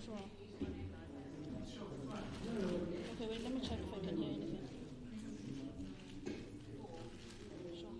Sure. Okay, wait, let me check if I can hear anything. Sure.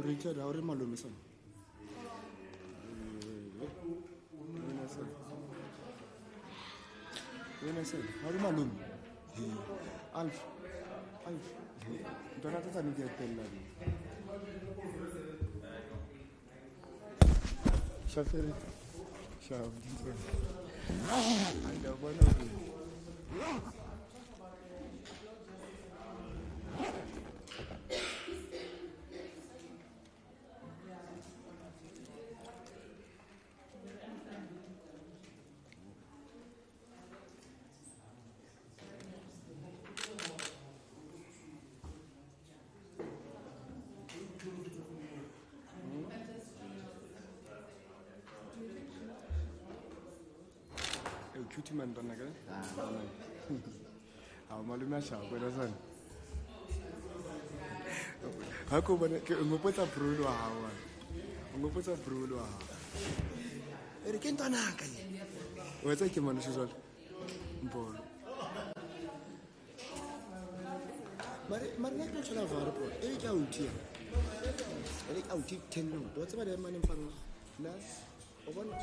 Richard, how are you, Malema? When I said, how are you, Malema? Alf. Don't have to get Shafiri. I don't want to. Cutie man, don't I? How Malema shall go to son. How come I put a brutal hour? I'm going to put a brutal hour. It can't on a what's a human? She's all ball. But not to have a report. Any out here. Any out 10 notes. What's about a man in front of us? Or one.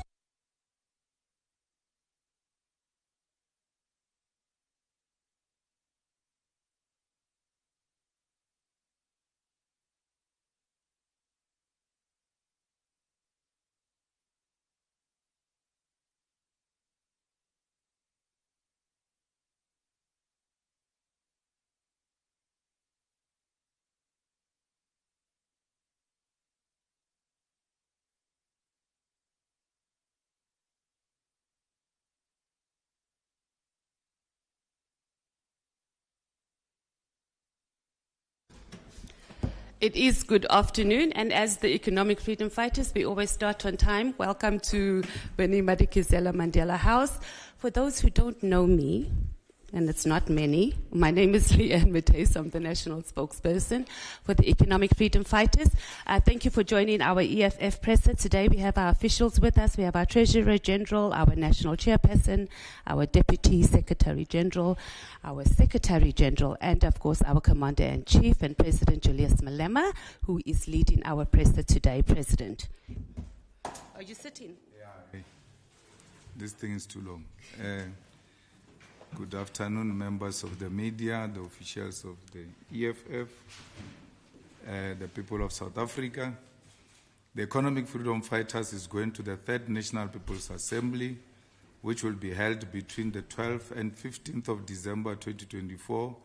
It is good afternoon, and as the economic freedom fighters, we always start on time. Welcome to Winnie Madikizela Mandela House. For those who don't know me, and it's not many, my name is Leanne Matthys. I'm the national spokesperson for the economic freedom fighters. Thank you for joining our EFF presser today. We have our officials with us. We have our Treasurer General, our National Chairperson, our Deputy Secretary General, our Secretary General, and of course our Commander-in-Chief and President Julius Malema, who is leading our presser today. President. Are you sitting? Yeah. This thing is too long. Good afternoon, members of the media, the officials of the EFF, the people of South Africa. The Economic Freedom Fighters is going to the 3rd National People's Assembly, which will be held between the 12th and 15th of December 2024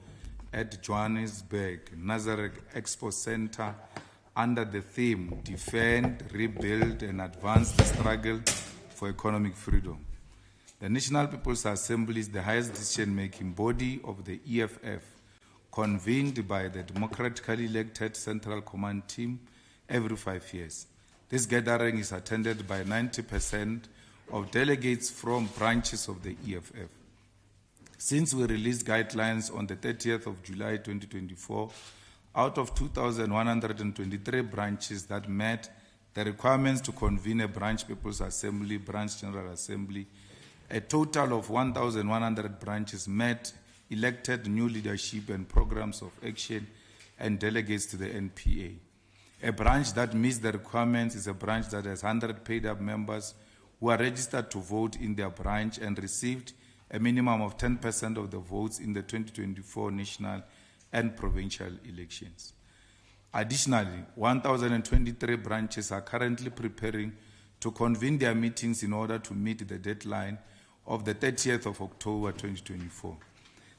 at Johannesburg, Nazareth Expo Center, under the theme, Defend, Rebuild and Advance the Struggle for Economic Freedom. The National People's Assembly is the highest decision-making body of the EFF, convened by the democratically elected Central Command Team every 5 years. This gathering is attended by 90% of delegates from branches of the EFF. Since we released guidelines on the 30th of July 2024, out of 2,123 branches that met the requirements to convene a branch People's Assembly, branch General Assembly, a total of 1,100 branches met, elected new leadership and programs of action and delegates to the NPA. A branch that meets the requirements is a branch that has 100 paid-up members who are registered to vote in their branch and received a minimum of 10% of the votes in the 2024 national and provincial elections. Additionally, 1,023 branches are currently preparing to convene their meetings in order to meet the deadline of the 30th of October 2024.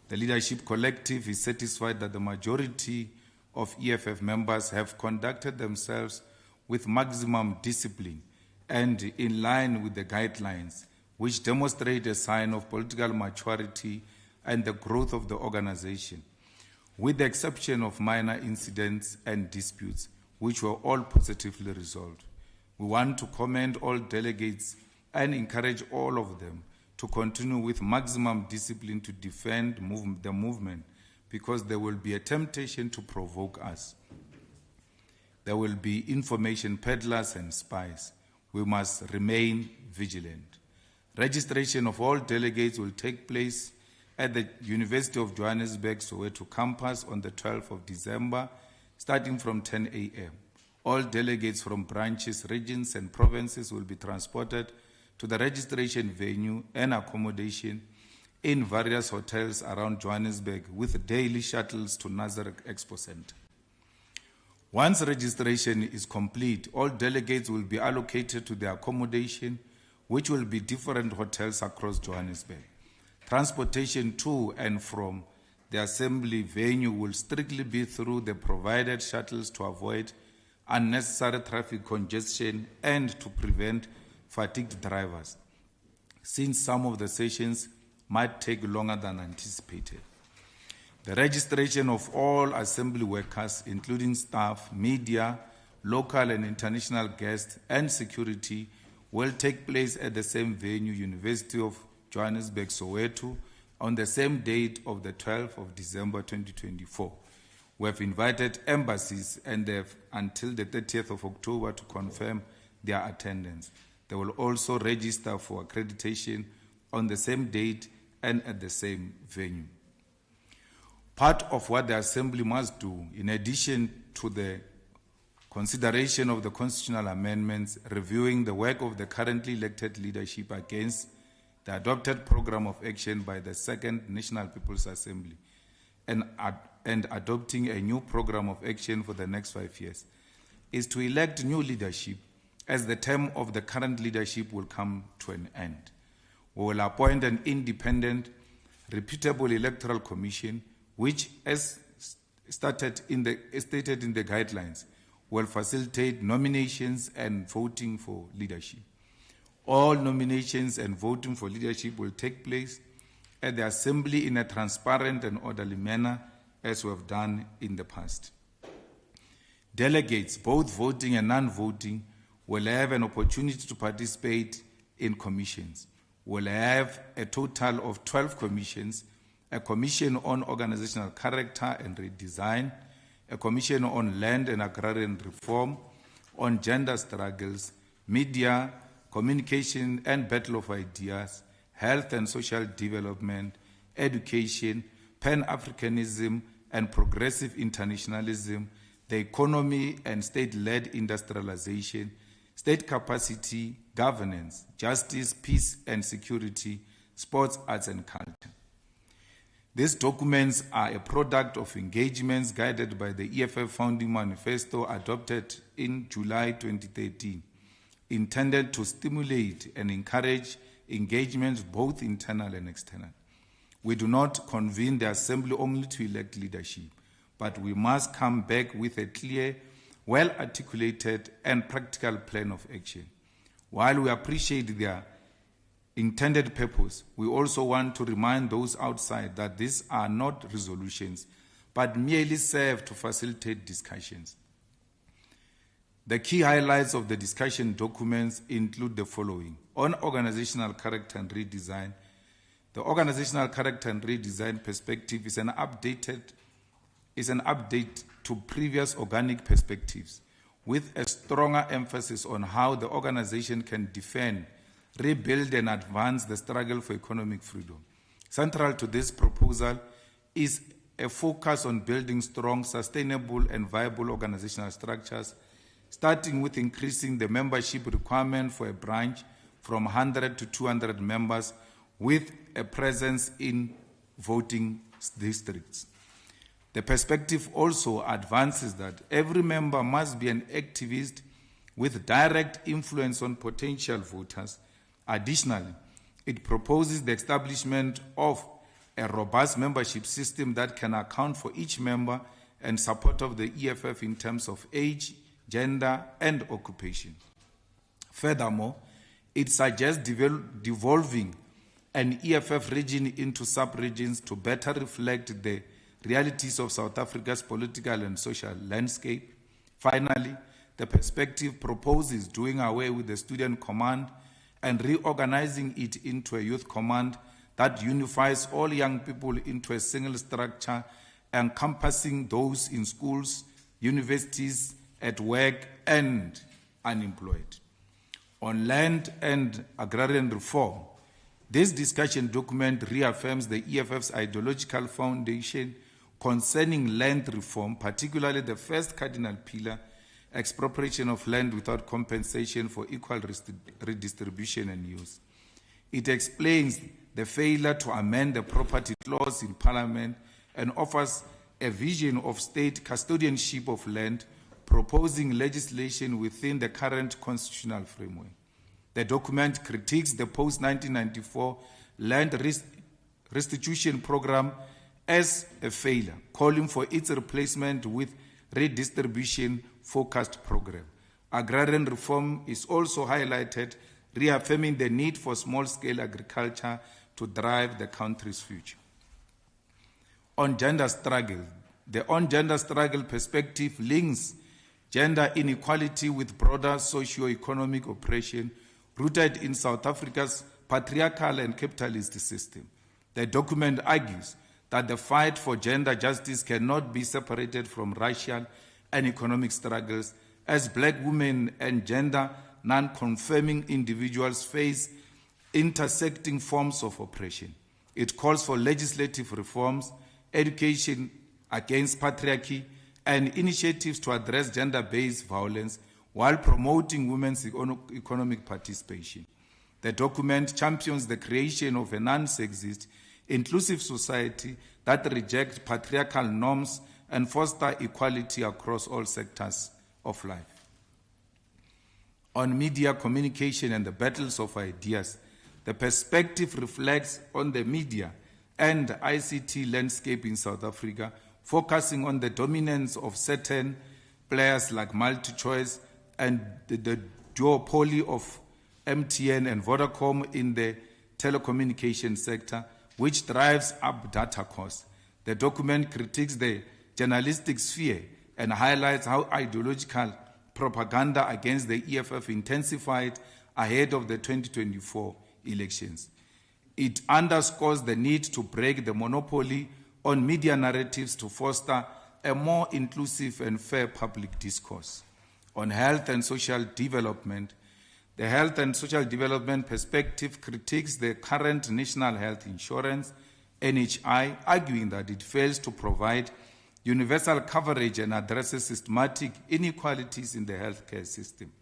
The Leadership Collective is satisfied that the majority of EFF members have conducted themselves with maximum discipline and in line with the guidelines, which demonstrate a sign of political maturity and the growth of the organization, with the exception of minor incidents and disputes, which were all positively resolved. We want to commend all delegates and encourage all of them to continue with maximum discipline to defend the movement, because there will be a temptation to provoke us. There will be information peddlers and spies. We must remain vigilant. Registration of all delegates will take place at the University of Johannesburg Soweto campus on the 12th of December, starting from 10 a.m. All delegates from branches, regions, and provinces will be transported to the registration venue and accommodation in various hotels around Johannesburg with daily shuttles to Nazareth Expo Center. Once registration is complete, all delegates will be allocated to the accommodation, which will be different hotels across Johannesburg. Transportation to and from the assembly venue will strictly be through the provided shuttles to avoid unnecessary traffic congestion and to prevent fatigued drivers, since some of the sessions might take longer than anticipated. The registration of all assembly workers, including staff, media, local and international guests, and security, will take place at the same venue, University of Johannesburg, Soweto, on the same date of the 12th of December 2024. We have invited embassies and they have until the 30th of October to confirm their attendance. They will also register for accreditation on the same date and at the same venue. Part of what the Assembly must do, in addition to the consideration of the constitutional amendments, reviewing the work of the currently elected leadership against the adopted program of action by the 2nd National People's Assembly, and adopting a new program of action for the next 5 years, is to elect new leadership as the term of the current leadership will come to an end. We will appoint an independent, reputable electoral commission, which, as stated in the guidelines, will facilitate nominations and voting for leadership. All nominations and voting for leadership will take place at the Assembly in a transparent and orderly manner, as we have done in the past. Delegates, both voting and non-voting, will have an opportunity to participate in commissions. We'll have a total of 12 commissions: a commission on organizational character and redesign, a commission on land and agrarian reform, on gender struggles, media, communication and battle of ideas, health and social development, education, Pan-Africanism and progressive internationalism, the economy and state-led industrialization, state capacity, governance, justice, peace and security, sports, arts and culture. These documents are a product of engagements guided by the EFF Founding Manifesto adopted in July 2013, intended to stimulate and encourage engagements both internal and external. We do not convene the assembly only to elect leadership, but we must come back with a clear, well-articulated and practical plan of action. While we appreciate their intended purpose, we also want to remind those outside that these are not resolutions, but merely serve to facilitate discussions. The key highlights of the discussion documents include the following. On organizational character and redesign, the organizational character and redesign perspective is an update to previous organic perspectives, with a stronger emphasis on how the organization can defend, rebuild and advance the struggle for economic freedom. Central to this proposal is a focus on building strong, sustainable and viable organizational structures, starting with increasing the membership requirement for a branch from 100 to 200 members with a presence in voting districts. The perspective also advances that every member must be an activist with direct influence on potential voters. Additionally, it proposes the establishment of a robust membership system that can account for each member and support of the EFF in terms of age, gender, and occupation. Furthermore, it suggests devolving an EFF region into sub-regions to better reflect the realities of South Africa's political and social landscape. Finally, the perspective proposes doing away with the student command and reorganizing it into a youth command that unifies all young people into a single structure encompassing those in schools, universities, at work, and unemployed. On land and agrarian reform, this discussion document reaffirms the EFF's ideological foundation concerning land reform, particularly the first cardinal pillar, expropriation of land without compensation for equal redistribution and use. It explains the failure to amend the property clause in Parliament and offers a vision of state custodianship of land, proposing legislation within the current constitutional framework. The document critiques the post-1994 land restitution program as a failure, calling for its replacement with redistribution-focused program. Agrarian reform is also highlighted, reaffirming the need for small-scale agriculture to drive the country's future. On gender struggle, the on-gender struggle perspective links gender inequality with broader socio-economic oppression rooted in South Africa's patriarchal and capitalist system. The document argues that the fight for gender justice cannot be separated from racial and economic struggles, as black women and gender non-conforming individuals face intersecting forms of oppression. It calls for legislative reforms, education against patriarchy, and initiatives to address gender-based violence while promoting women's economic participation. The document champions the creation of a non-sexist, inclusive society that rejects patriarchal norms and foster equality across all sectors of life. On media communication and the battles of ideas, the perspective reflects on the media and ICT landscape in South Africa, focusing on the dominance of certain players like MultiChoice and the duopoly of MTN and Vodacom in the telecommunication sector, which drives up data costs. The document critiques the journalistic sphere and highlights how ideological propaganda against the EFF intensified ahead of the 2024 elections. It underscores the need to break the monopoly on media narratives to foster a more inclusive and fair public discourse. On health and social development, the health and social development perspective critiques the current National Health Insurance, NHI, arguing that it fails to provide universal coverage and addresses systematic inequalities in the healthcare system.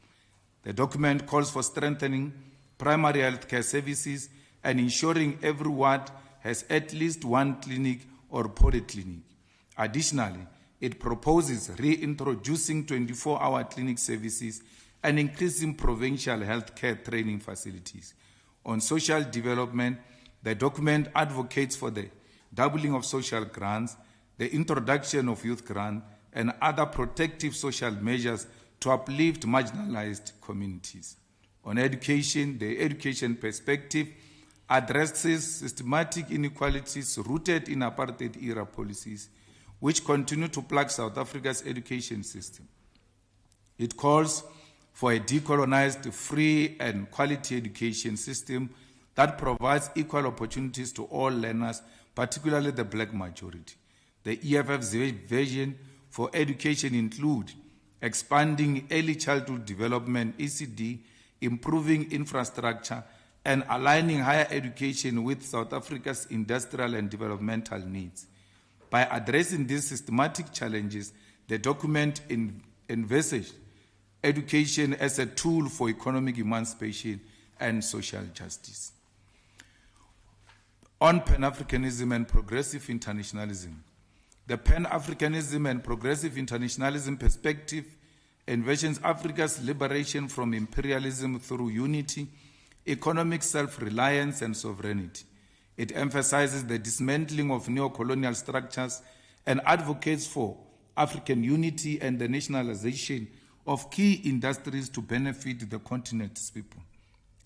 The document calls for strengthening primary healthcare services and ensuring every ward has at least one clinic or polyclinic. Additionally, it proposes reintroducing 24-hour clinic services and increasing provincial healthcare training facilities. On social development, the document advocates for the doubling of social grants, the introduction of youth grant, and other protective social measures to uplift marginalized communities. On education, the education perspective addresses systematic inequalities rooted in apartheid-era policies, which continue to plague South Africa's education system. It calls for a decolonized, free and quality education system that provides equal opportunities to all learners, particularly the black majority. The EFF's vision for education include expanding early childhood development, ECD, improving infrastructure, and aligning higher education with South Africa's industrial and developmental needs. By addressing these systematic challenges, the document envisages education as a tool for economic emancipation and social justice. On Pan-Africanism and progressive internationalism, the Pan-Africanism and progressive internationalism perspective envisions Africa's liberation from imperialism through unity, economic self-reliance, and sovereignty. It emphasizes the dismantling of neo-colonial structures and advocates for African unity and the nationalization of key industries to benefit the continent's people.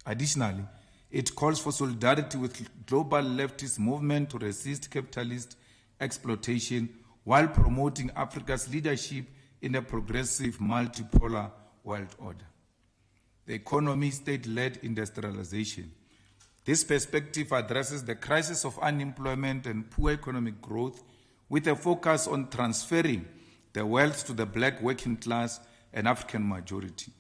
Additionally, it calls for solidarity with global leftist movement to resist capitalist exploitation while promoting Africa's leadership in a progressive multipolar world order. The economy, state-led industrialization. This perspective addresses the crisis of unemployment and poor economic growth with a focus on transferring the wealth to the black working class and African majority.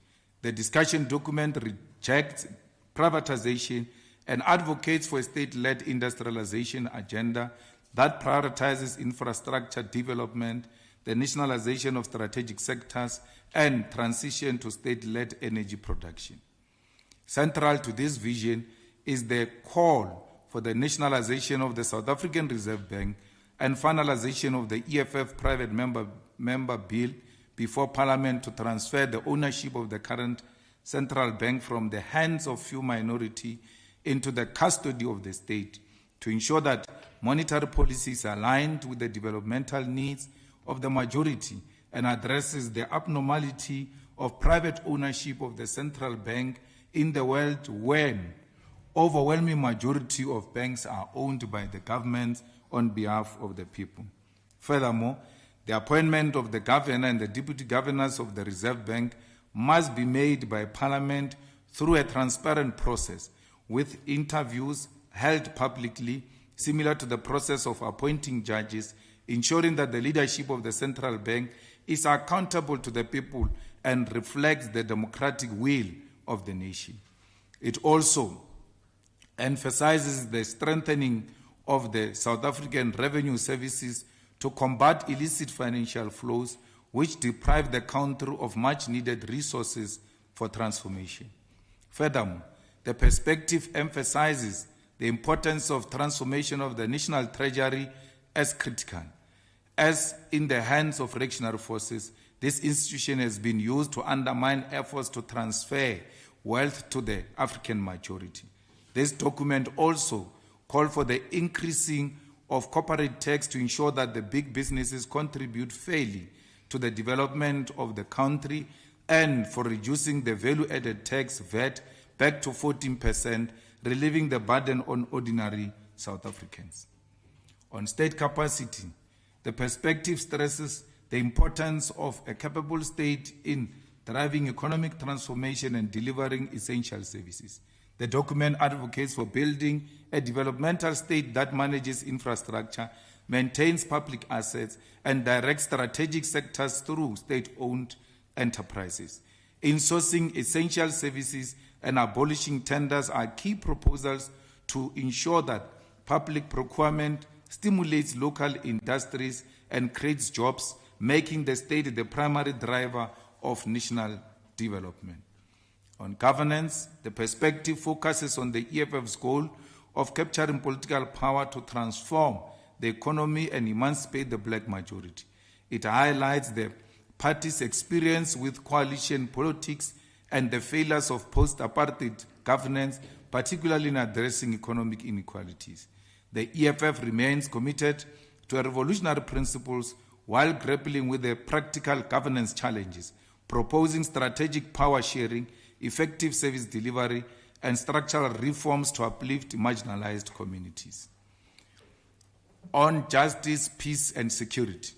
The discussion document rejects privatization and advocates for a state-led industrialization agenda that prioritizes infrastructure development, the nationalization of strategic sectors, and transition to state-led energy production. Central to this vision is the call for the nationalization of the South African Reserve Bank and finalization of the EFF private member bill before Parliament to transfer the ownership of the current central bank from the hands of few minority into the custody of the state to ensure that monetary policies are aligned with the developmental needs of the majority and addresses the abnormality of private ownership of the central bank in the world when overwhelming majority of banks are owned by the government on behalf of the people. Furthermore, the appointment of the governor and the deputy governors of the Reserve Bank must be made by Parliament through a transparent process with interviews held publicly, similar to the process of appointing judges, ensuring that the leadership of the central bank is accountable to the people and reflects the democratic will of the nation. It also emphasizes the strengthening of the South African revenue services to combat illicit financial flows, which deprive the country of much-needed resources for transformation. Furthermore, the perspective emphasizes the importance of transformation of the national treasury as critical. As in the hands of reactionary forces, this institution has been used to undermine efforts to transfer wealth to the African majority. This document also called for the increasing of corporate tax to ensure that the big businesses contribute fairly to the development of the country and for reducing the value-added tax VAT back to 14%, relieving the burden on ordinary South Africans. On state capacity, the perspective stresses the importance of a capable state in driving economic transformation and delivering essential services. The document advocates for building a developmental state that manages infrastructure, maintains public assets, and directs strategic sectors through state-owned enterprises. Insourcing essential services and abolishing tenders are key proposals to ensure that public procurement stimulates local industries and creates jobs, making the state the primary driver of national development. On governance, the perspective focuses on the EFF's goal of capturing political power to transform the economy and emancipate the black majority. It highlights the party's experience with coalition politics and the failures of post-apartheid governance, particularly in addressing economic inequalities. The EFF remains committed to revolutionary principles while grappling with the practical governance challenges, proposing strategic power sharing, effective service delivery, and structural reforms to uplift marginalized communities. On justice, peace, and security,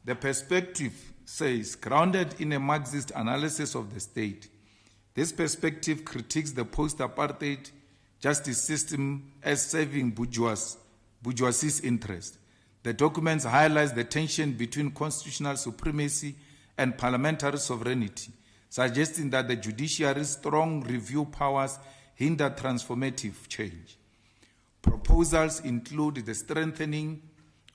the perspective says, grounded in a Marxist analysis of the state, this perspective critiques the post-apartheid justice system as serving bourgeoisie's interest. The document highlights the tension between constitutional supremacy and parliamentary sovereignty, suggesting that the judiciary's strong review powers hinder transformative change. Proposals include the strengthening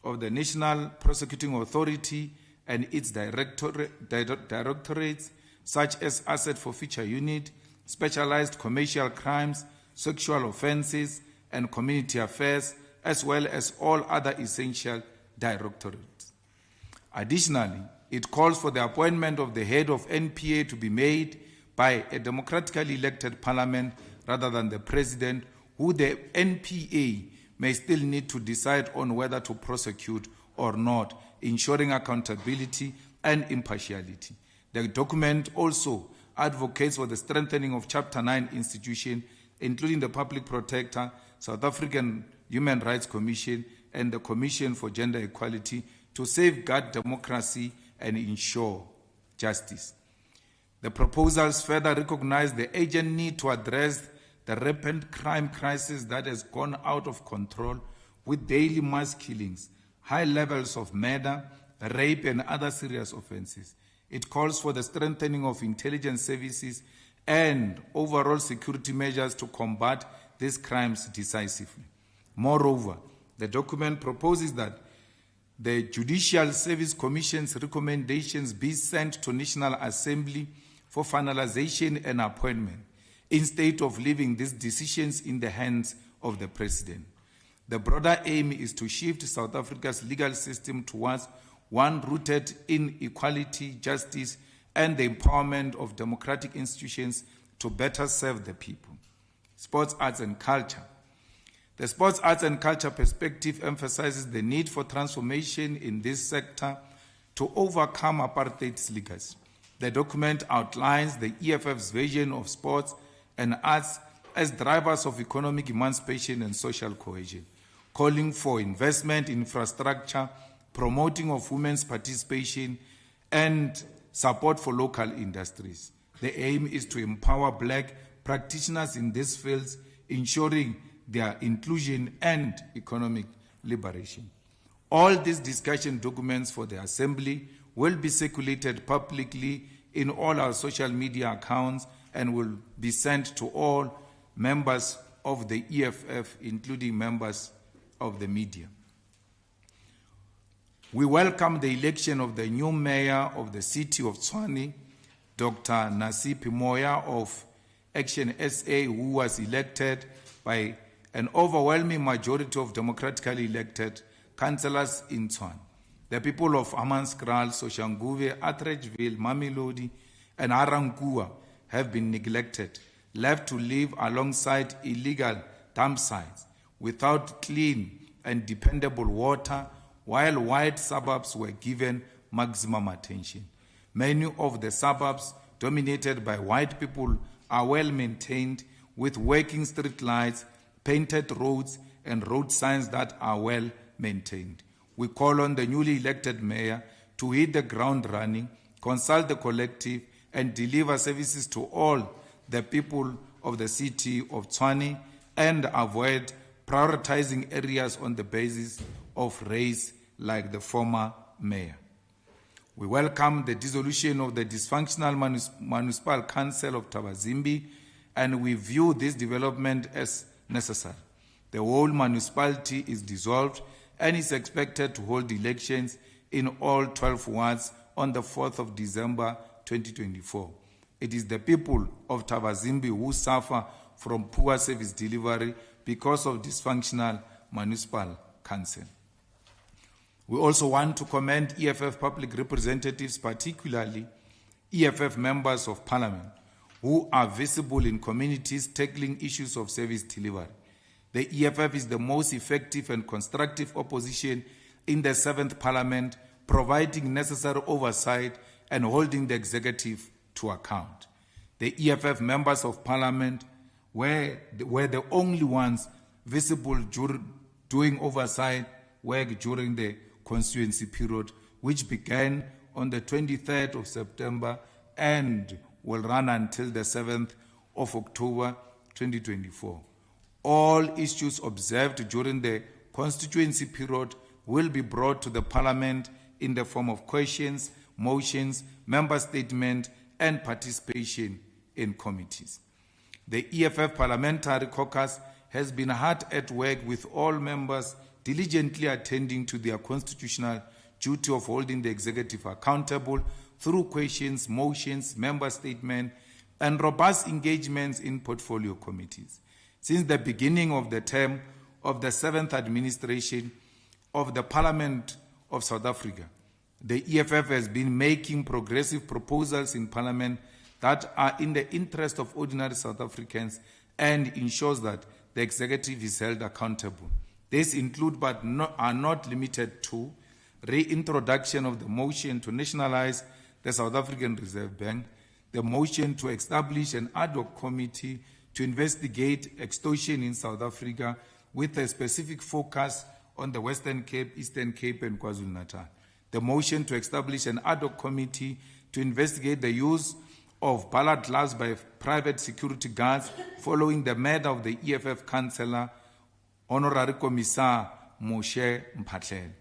of the National Prosecuting Authority and its directorates, such as Asset Forfeiture Unit, Specialized Commercial Crimes, Sexual Offences, and Community Affairs, as well as all other essential directorates. Additionally, it calls for the appointment of the head of NPA to be made by a democratically elected parliament rather than the president, who the NPA may still need to decide on whether to prosecute or not, ensuring accountability and impartiality. The document also advocates for the strengthening of Chapter 9 institutions, including the Public Protector, South African Human Rights Commission, and the Commission for Gender Equality to safeguard democracy and ensure justice. The proposals further recognize the urgent need to address the rampant crime crisis that has gone out of control, with daily mass killings, high levels of murder, rape, and other serious offenses. It calls for the strengthening of intelligence services and overall security measures to combat these crimes decisively. Moreover, the document proposes that the Judicial Service Commission's recommendations be sent to National Assembly for finalization and appointment, instead of leaving these decisions in the hands of the President. The broader aim is to shift South Africa's legal system towards one rooted in equality, justice, and the empowerment of democratic institutions to better serve the people. Sports, arts, and culture. The sports, arts, and culture perspective emphasizes the need for transformation in this sector to overcome apartheid's legacy. The document outlines the EFF's vision of sports and arts as drivers of economic emancipation and social cohesion, calling for investment in infrastructure, promoting of women's participation, and support for local industries. The aim is to empower black practitioners in these fields, ensuring their inclusion and economic liberation. All these discussion documents for the Assembly will be circulated publicly in all our social media accounts and will be sent to all members of the EFF, including members of the media. We welcome the election of the new mayor of the city of Tshwane, Dr. Nasiphi Moya of Action SA, who was elected by an overwhelming majority of democratically elected councillors in Tshwane. The people of Hammanskraal, Soshanguve, Atteridgeville, Mamelodi, and Arankua have been neglected, left to live alongside illegal dump sites without clean and dependable water, while white suburbs were given maximum attention. Many of the suburbs dominated by white people are well maintained, with working street lights, painted roads, and road signs that are well maintained. We call on the newly elected mayor to hit the ground running, consult the collective, and deliver services to all the people of the city of Tshwane, and avoid prioritizing areas on the basis of race like the former mayor. We welcome the dissolution of the dysfunctional municipal council of Tabazimbi, and we view this development as necessary. The whole municipality is dissolved and is expected to hold elections in all 12 wards on the 4th of December 2024. It is the people of Tabazimbi who suffer from poor service delivery because of dysfunctional municipal council. We also want to commend EFF public representatives, particularly EFF members of parliament, who are visible in communities tackling issues of service delivery. The EFF is the most effective and constructive opposition in the 7th Parliament, providing necessary oversight and holding the executive to account. The EFF members of Parliament were the only ones visible doing oversight work during the constituency period, which began on the 23rd of September and will run until the 7th of October 2024. All issues observed during the constituency period will be brought to the Parliament in the form of questions, motions, member statement, and participation in committees. The EFF Parliamentary Caucus has been hard at work with all members diligently attending to their constitutional duty of holding the executive accountable through questions, motions, member statement, and robust engagements in portfolio committees. Since the beginning of the term of the 7th administration of the Parliament of South Africa, the EFF has been making progressive proposals in Parliament that are in the interest of ordinary South Africans and ensures that the executive is held accountable. These include, but are not limited to, reintroduction of the motion to nationalize the South African Reserve Bank, the motion to establish an ad hoc committee to investigate extortion in South Africa with a specific focus on the Western Cape, Eastern Cape, and KwaZulu-Natal, the motion to establish an ad hoc committee to investigate the use of ballot gloves by private security guards following the murder of the EFF councillor, Honorary Commissar Moshe Mphatlele.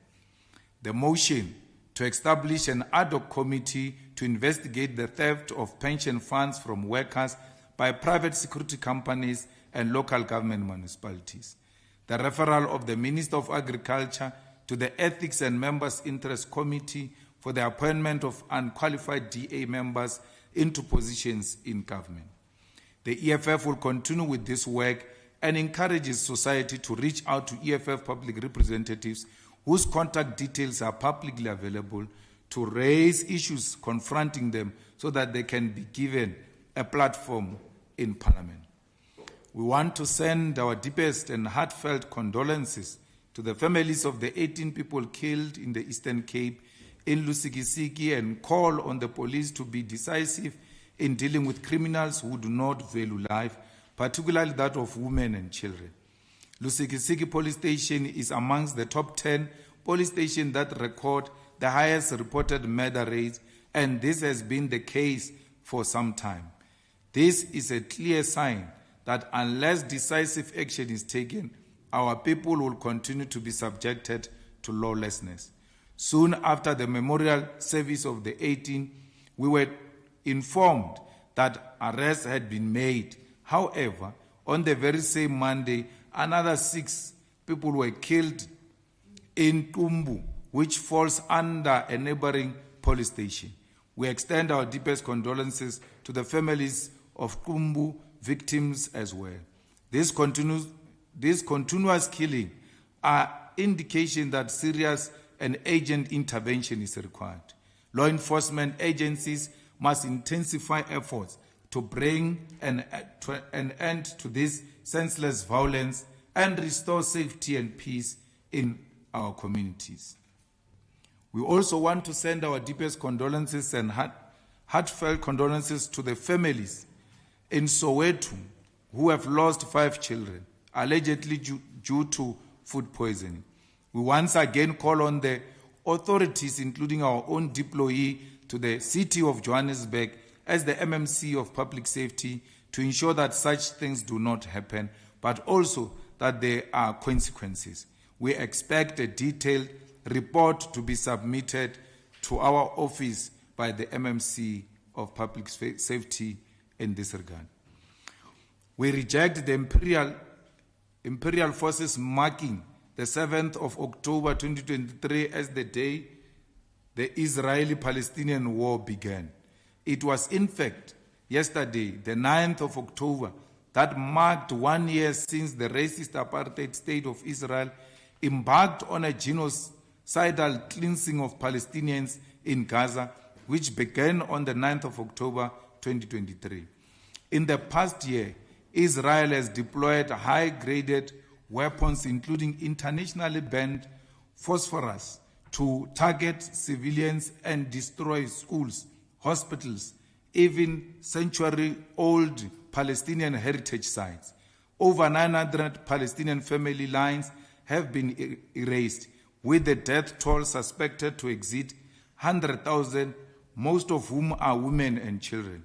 The motion to establish an ad hoc committee to investigate the theft of pension funds from workers by private security companies and local government municipalities. The referral of the Minister of Agriculture to the Ethics and Members' Interest Committee for the appointment of unqualified DA members into positions in government. The EFF will continue with this work and encourages society to reach out to EFF public representatives whose contact details are publicly available to raise issues confronting them so that they can be given a platform in Parliament. We want to send our deepest and heartfelt condolences to the families of the 18 people killed in the Eastern Cape in Lusikisiki and call on the police to be decisive in dealing with criminals who do not value life, particularly that of women and children. Lusikisiki police station is amongst the top 10 police stations that record the highest reported murder rates, and this has been the case for some time. This is a clear sign that unless decisive action is taken, our people will continue to be subjected to lawlessness. Soon after the memorial service of the 18, we were informed that arrests had been made. However, on the very same Monday, another 6 people were killed in Tumbu, which falls under a neighboring police station. We extend our deepest condolences to the families of Tumbu victims as well. This continuous killing are indication that serious and urgent intervention is required. Law enforcement agencies must intensify efforts to bring an end to this senseless violence and restore safety and peace in our communities. We also want to send our deepest condolences and heartfelt condolences to the families in Soweto who have lost 5 children, allegedly due to food poisoning. We once again call on the authorities, including our own deployee to the city of Johannesburg as the MMC of public safety, to ensure that such things do not happen, but also that there are consequences. We expect a detailed report to be submitted to our office by the MMC of public safety in this regard. We reject the imperial forces marking the 7th of October 2023 as the day the Israeli-Palestinian war began. It was in fact yesterday, the 9th of October, that marked 1 year since the racist apartheid state of Israel embarked on a genocidal cleansing of Palestinians in Gaza, which began on the 9th of October 2023. In the past year, Israel has deployed high-graded weapons, including internationally banned phosphorus, to target civilians and destroy schools, hospitals, even century-old Palestinian heritage sites. Over 900 Palestinian family lines have been erased, with the death toll suspected to exceed 100,000, most of whom are women and children.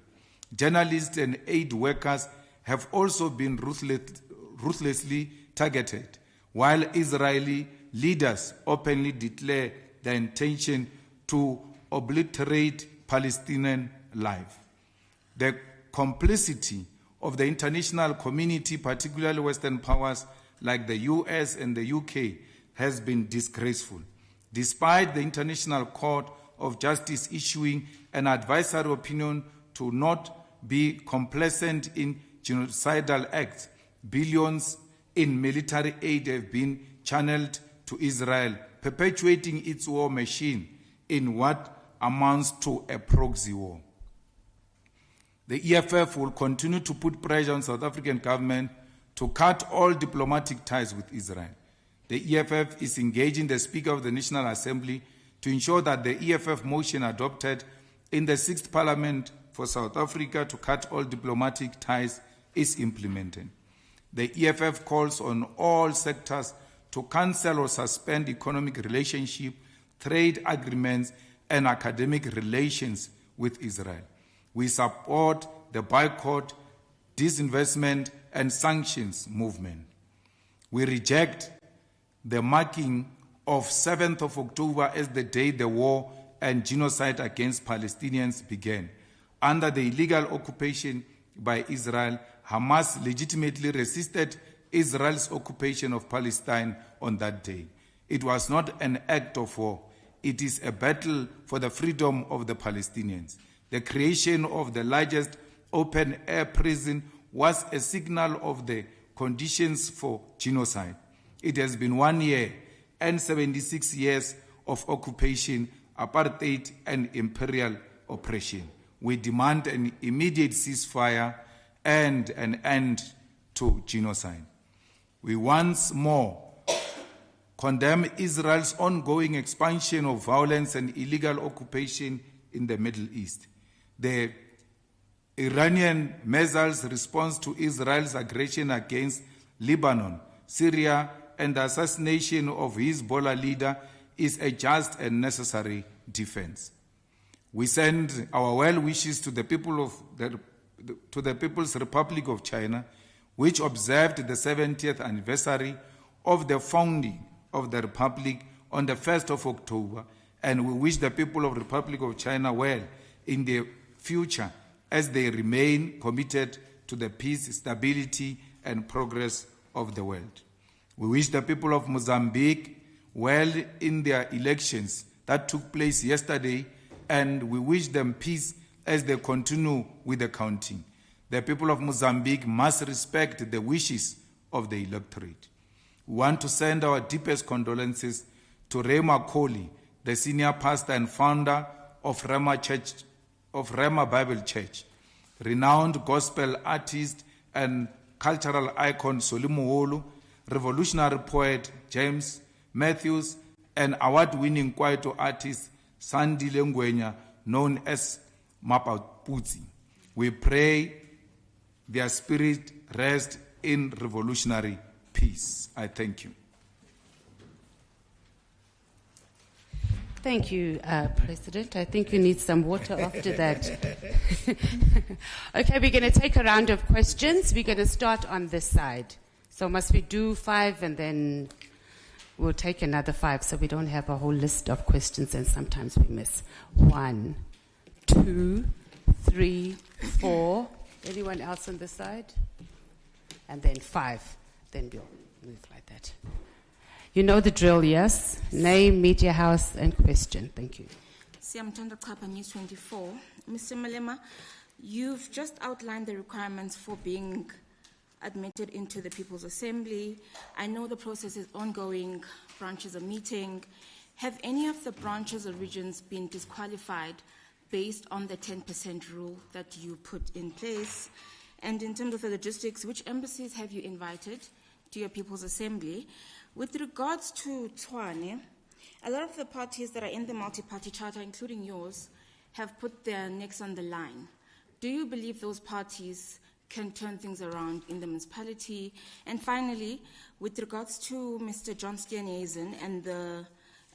Journalists and aid workers have also been ruthlessly targeted, while Israeli leaders openly declare their intention to obliterate Palestinian life. The complicity of the international community, particularly Western powers like the US and the UK, has been disgraceful. Despite the International Court of Justice issuing an advisory opinion to not be complacent in genocidal acts, billions in military aid have been channeled to Israel, perpetuating its war machine in what amounts to a proxy war. The EFF will continue to put pressure on South African government to cut all diplomatic ties with Israel. The EFF is engaging the Speaker of the National Assembly to ensure that the EFF motion adopted in the 6th Parliament for South Africa to cut all diplomatic ties is implemented. The EFF calls on all sectors to cancel or suspend economic relationship, trade agreements, and academic relations with Israel. We support the boycott, disinvestment, and sanctions movement. We reject the marking of 7th of October as the day the war and genocide against Palestinians began. Under the illegal occupation by Israel, Hamas legitimately resisted Israel's occupation of Palestine on that day. It was not an act of war. It is a battle for the freedom of the Palestinians. The creation of the largest open-air prison was a signal of the conditions for genocide. It has been 1 year and 76 years of occupation, apartheid, and imperial oppression. We demand an immediate ceasefire and an end to genocide. We once more condemn Israel's ongoing expansion of violence and illegal occupation in the Middle East. The Iranian missiles response to Israel's aggression against Lebanon, Syria, and the assassination of Hezbollah leader is a just and necessary defense. We send our well wishes to the People's Republic of China, which observed the 70th anniversary of the founding of the Republic on the 1st of October, and we wish the people of the Republic of China well in their future as they remain committed to the peace, stability, and progress of the world. We wish the people of Mozambique well in their elections that took place yesterday, and we wish them peace as they continue with the counting. The people of Mozambique must respect the wishes of the electorate. We want to send our deepest condolences to Ray Macaulay, the senior pastor and founder of Rema Bible Church, renowned gospel artist and cultural icon Solimuholo, revolutionary poet James Matthews, and award-winning kwaito artist Sandile Ngwenya, known as Mapaputsi. We pray their spirit rest in revolutionary peace. I thank you. Thank you, President. I think you need some water after that. Okay, we're going to take a round of questions. We're going to start on this side. So must we do 5 and then we'll take another 5 so we don't have a whole list of questions and sometimes we miss. 1, 2, 3, 4. Anyone else on this side? And then 5. Then we'll move like that. You know the drill, yes? Name, media house, and question. Thank you. Siyamthanda Chapa, News 24. Mr. Malema, you've just outlined the requirements for being admitted into the People's Assembly. I know the process is ongoing, branches are meeting. Have any of the branches or regions been disqualified based on the 10% rule that you put in place? And in terms of the logistics, which embassies have you invited to your People's Assembly? With regards to Tshwane, a lot of the parties that are in the multi-party charter, including yours, have put their necks on the line. Do you believe those parties can turn things around in the municipality? And finally, with regards to Mr. John Steenhuisen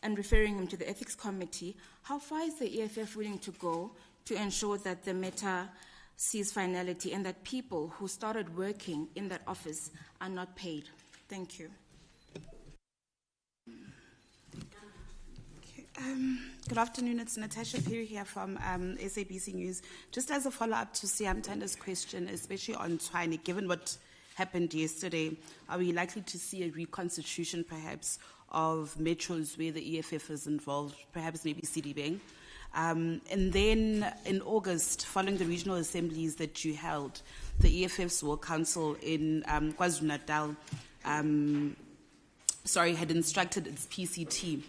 and referring him to the Ethics Committee, how far is the EFF willing to go to ensure that the matter sees finality and that people who started working in that office are not paid? Thank you. Good afternoon, it's Natasha Perry here from SABC News. Just as a follow-up to Siyamthanda's question, especially on Tshwane, given what happened yesterday, are we likely to see a reconstitution perhaps of metros where the EFF is involved, perhaps maybe Citibank? And then in August, following the regional assemblies that you held, the EFF's World Council in KwaZulu-Natal had instructed its PCT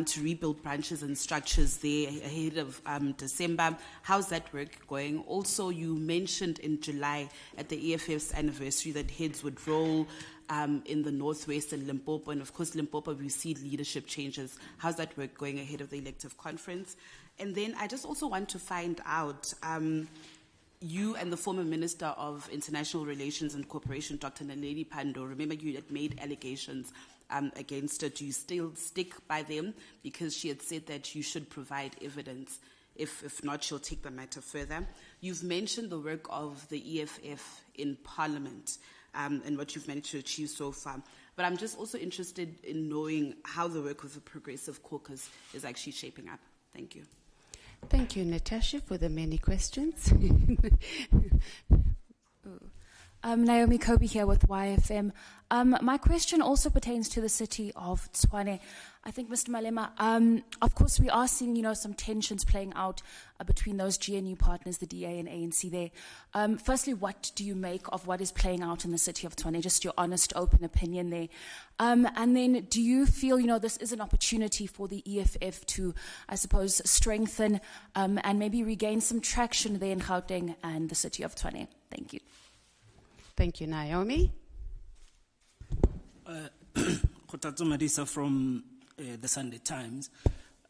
to rebuild branches and structures there ahead of December. How's that work going? Also, you mentioned in July at the EFF's anniversary that heads would roll in the Northwest and Limpopo, and of course Limpopo we see leadership changes. How's that work going ahead of the elective conference? And then I just also want to find out, you and the former Minister of International Relations and Cooperation, Dr. Naledi Pandor, remember you had made allegations against her. Do you still stick by them? Because she had said that you should provide evidence. If not, she'll take the matter further. You've mentioned the work of the EFF in Parliament and what you've managed to achieve so far. But I'm just also interested in knowing how the work of the Progressive Caucus is actually shaping up. Thank you. Thank you, Natasha, for the many questions. Naomi Kobe here with YFM. My question also pertains to the city of Tshwane. I think, Mr. Malema, of course we are seeing, some tensions playing out between those GNU partners, the DA and ANC there. Firstly, what do you make of what is playing out in the city of Tshwane? Just your honest, open opinion there. And then do you feel, this is an opportunity for the EFF to, I suppose, strengthen and maybe regain some traction there in Gauteng and the city of Tshwane? Thank you. Thank you, Naomi. Kotatso Marisa from the Sunday Times.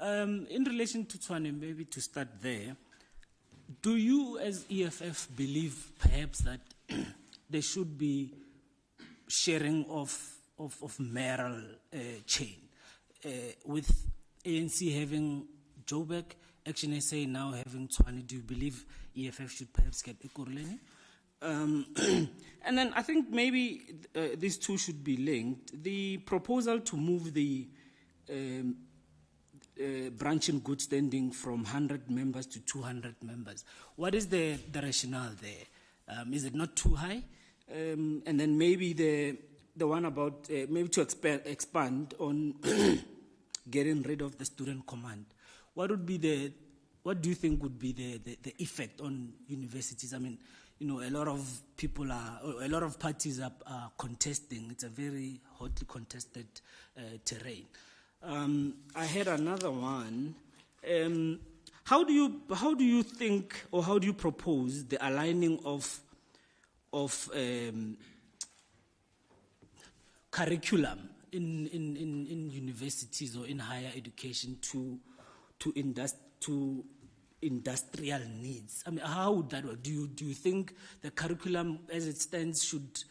In relation to Tshwane, maybe to start there, do you as EFF believe perhaps that there should be sharing of mayoral chain with ANC having Joburg, Action SA now having Tshwane? Do you believe EFF should perhaps get Ekurhuleni? And then I think maybe these two should be linked. The proposal to move the branch in good standing from 100 members to 200 members, what is the rationale there? Is it not too high? And then maybe the one about maybe to expand on getting rid of the student command. What do you think would be the effect on universities? I mean, a lot of people a lot of parties are contesting. It's a very hotly contested terrain. I had another one. How do you think, or how do you propose the aligning of curriculum in universities or in higher education to industrial needs? I mean, how would that work? Do you think the curriculum as it stands should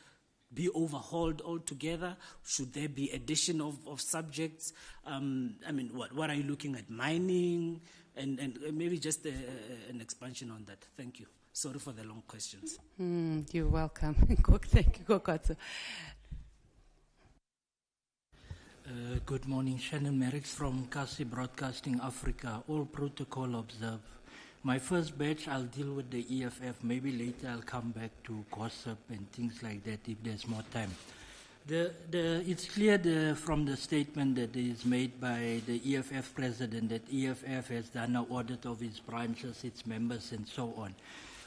be overhauled altogether? Should there be addition of subjects? I mean, what are you looking at? Mining? And maybe just an expansion on that. Thank you. Sorry for the long questions. You're welcome. Thank you, Kokotso. Good morning, Shannon Merricks from CIC Broadcasting Africa. All protocol observed. My first batch, I'll deal with the EFF. Maybe later I'll come back to gossip and things like that if there's more time. It's clear from the statement that is made by the EFF president that EFF has done an audit of its branches, its members, and so on.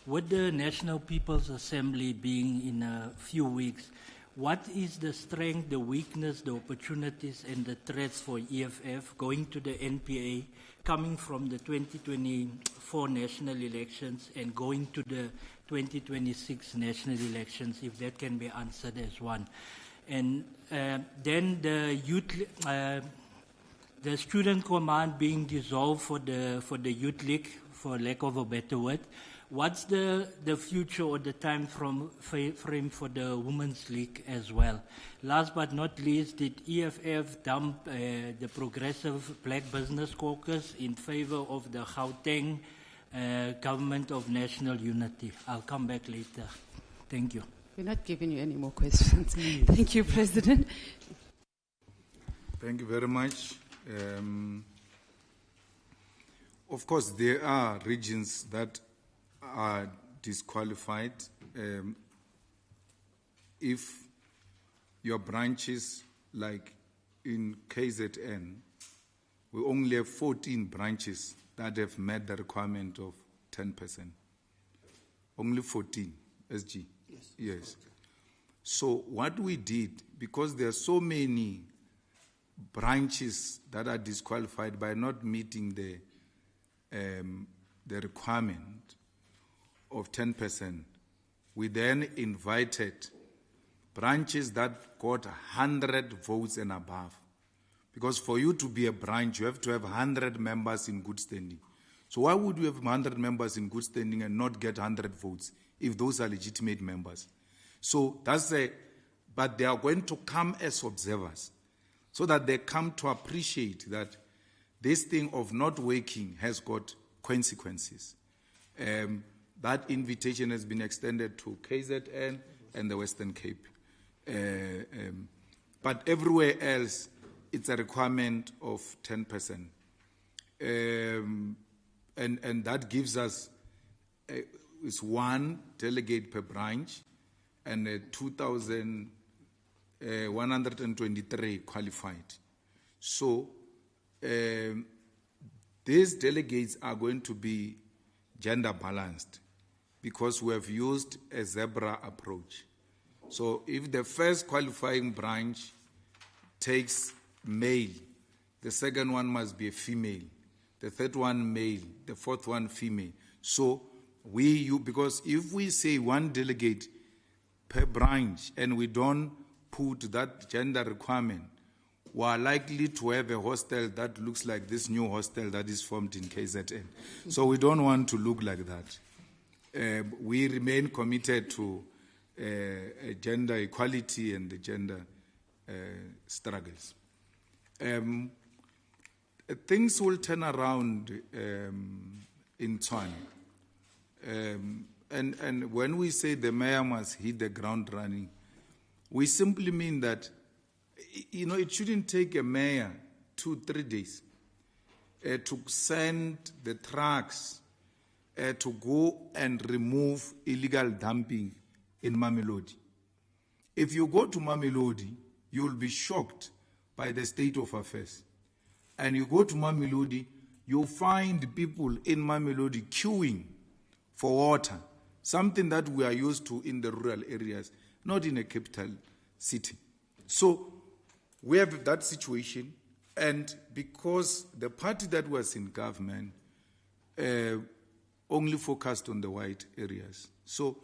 With the National People's Assembly being in a few weeks, what is the strength, the weakness, the opportunities, and the threats for EFF going to the NPA, coming from the 2024 national elections and going to the 2026 national elections, if that can be answered as one? And then the student command being dissolved for the youth league, for lack of a better word. What's the future or the time frame for the Women's League as well? Last but not least, did EFF dump the Progressive Black Business Caucus in favor of the Gauteng Government of National Unity? I'll come back later. Thank you. We're not giving you any more questions. Thank you, President. Thank you very much. Of course, there are regions that are disqualified if your branches, like in KZN, we only have 14 branches that have met the requirement of 10%. Only 14, SG. Yes. So what we did, because there are so many branches that are disqualified by not meeting the requirement of 10%, we then invited branches that got 100 votes and above. Because for you to be a branch, you have to have 100 members in good standing. So why would you have 100 members in good standing and not get 100 votes if those are legitimate members? So but they are going to come as observers so that they come to appreciate that this thing of not working has got consequences. That invitation has been extended to KZN and the Western Cape. But everywhere else, it's a requirement of 10%. And that gives us is one delegate per branch and 2,123 qualified. So these delegates are going to be gender balanced because we have used a zebra approach. So if the first qualifying branch takes male, the second one must be a female, the third one male, the fourth one female. So because if we say one delegate per branch and we don't put that gender requirement, we are likely to have a hostel that looks like this new hostel that is formed in KZN. So we don't want to look like that. We remain committed to gender equality and the gender struggles. Things will turn around in Tshwane. And when we say the mayor must hit the ground running, we simply mean that, it shouldn't take a mayor 2-3 days to send the trucks to go and remove illegal dumping in Mamelodi. If you go to Mamelodi, you'll be shocked by the state of affairs. And you go to Mamelodi, you'll find people in Mamelodi queuing for water, something that we are used to in the rural areas, not in a capital city. So we have that situation, and because the party that was in government only focused on the white areas. So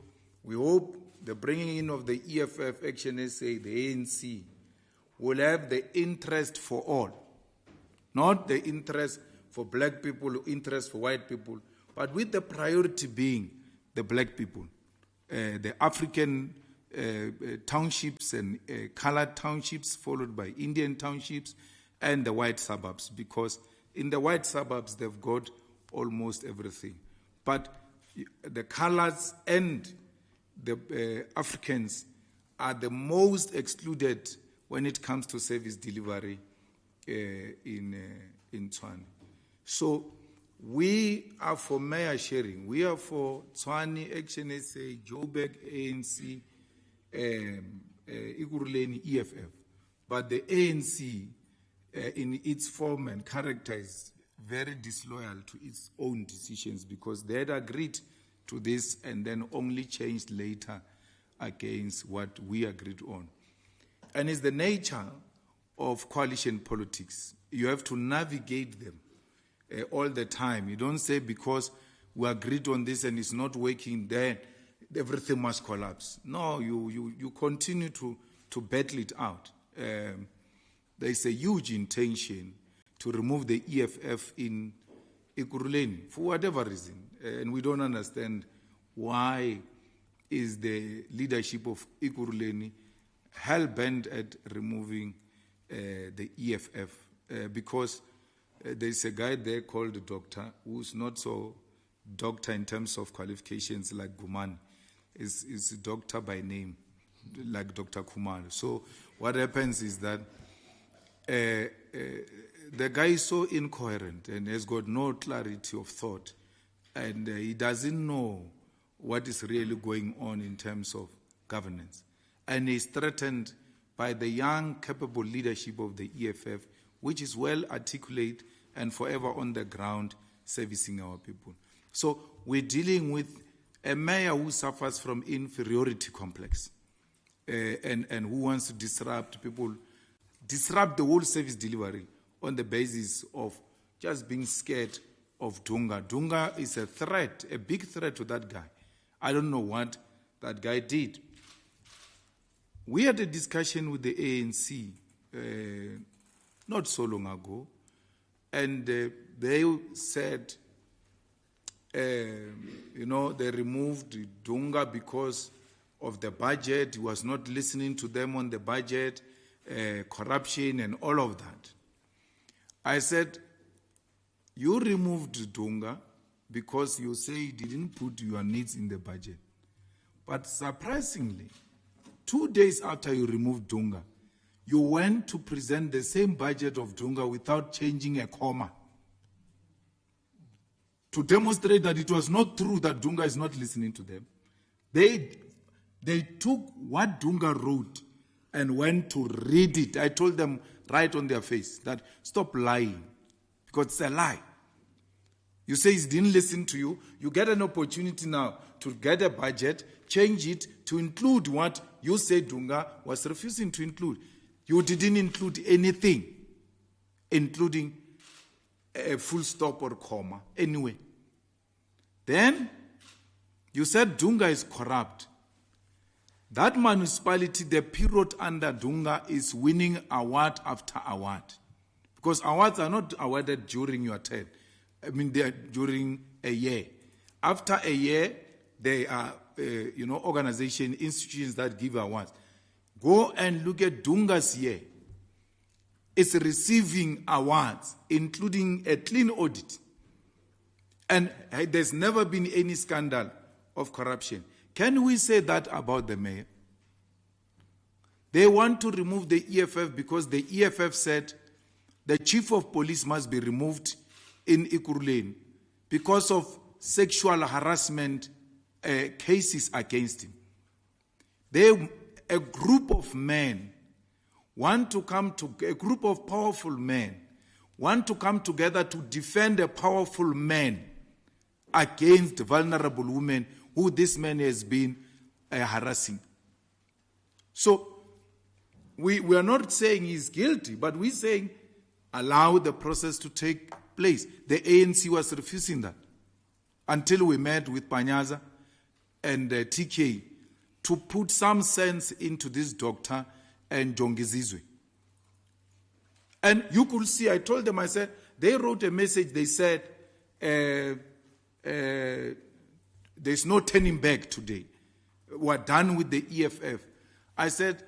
we hope the bringing in of the EFF, Action SA, the ANC, will have the interest for all, not the interest for black people or interest for white people, but with the priority being the black people, the African townships and colored townships, followed by Indian townships, and the white suburbs, because in the white suburbs they've got almost everything. But the colors and the Africans are the most excluded when it comes to service delivery in Tshwane. So we are for mayor sharing. We are for Tshwane, Action SA, Joburg, ANC, Ekurhuleni, EFF. But the ANC, in its form and character, is very disloyal to its own decisions, because they had agreed to this and then only changed later against what we agreed on. And it's the nature of coalition politics. You have to navigate them all the time. You don't say because we agreed on this and it's not working, then everything must collapse. No, you continue to battle it out. There is a huge intention to remove the EFF in Ekurhuleni for whatever reason. And we don't understand why is the leadership of Ekurhuleni hell-bent at removing the EFF, because there's a guy there called the doctor who's not so doctor in terms of qualifications like Gumani, is a doctor by name, like Dr. Kumalo. So what happens is that the guy is so incoherent and has got no clarity of thought, and he doesn't know what is really going on in terms of governance. And he's threatened by the young, capable leadership of the EFF, which is well articulate and forever on the ground servicing our people. So we're dealing with a mayor who suffers from inferiority complex and who wants to disrupt people, disrupt the whole service delivery on the basis of just being scared of Dunga. Dunga is a threat, a big threat to that guy. I don't know what that guy did. We had a discussion with the ANC not so long ago, and they said, they removed Dunga because of the budget. He was not listening to them on the budget, corruption and all of that. I said, you removed Dunga because you say you didn't put your needs in the budget. But surprisingly, 2 days after you removed Dunga, you went to present the same budget of Dunga without changing a comma, to demonstrate that it was not true that Dunga is not listening to them. They took what Dunga wrote and went to read it. I told them right on their face that stop lying, because it's a lie. You say he didn't listen to you. You get an opportunity now to get a budget, change it to include what you said Dunga was refusing to include. You didn't include anything, including a full stop or comma. Anyway, then you said Dunga is corrupt. That municipality, the period under Dunga, is winning award after award. Because awards are not awarded during your term. I mean, they are during a year. After a year, there are, organizations, institutions that give awards. Go and look at Dunga's year. It's receiving awards, including a clean audit. And there's never been any scandal of corruption. Can we say that about the mayor? They want to remove the EFF because the EFF said the chief of police must be removed in Ekurhuleni because of sexual harassment cases against him. A group of men want to come to, a group of powerful men want to come together to defend a powerful man against vulnerable women who this man has been harassing. So we are not saying he's guilty, but we're saying allow the process to take place. The ANC was refusing that until we met with Panyaza and TK to put some sense into this doctor and Jongizizwe. And you could see, I told them, I said, they wrote a message, they said, there's no turning back today. were done with the EFF, I said,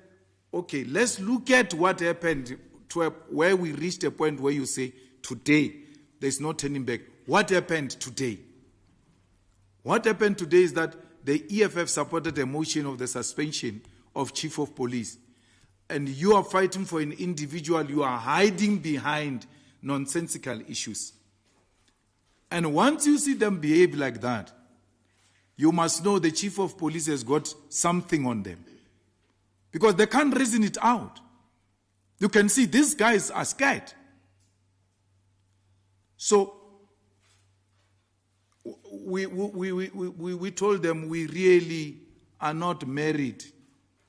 okay, let's look at what happened to where we reached a point where you say, today, there's no turning back. What happened today? What happened today is that the EFF supported a motion of the suspension of Chief of Police. And you are fighting for an individual, you are hiding behind nonsensical issues. And once you see them behave like that, you must know the Chief of Police has got something on them. Because they can't reason it out. You can see these guys are scared. So, we told them we really are not married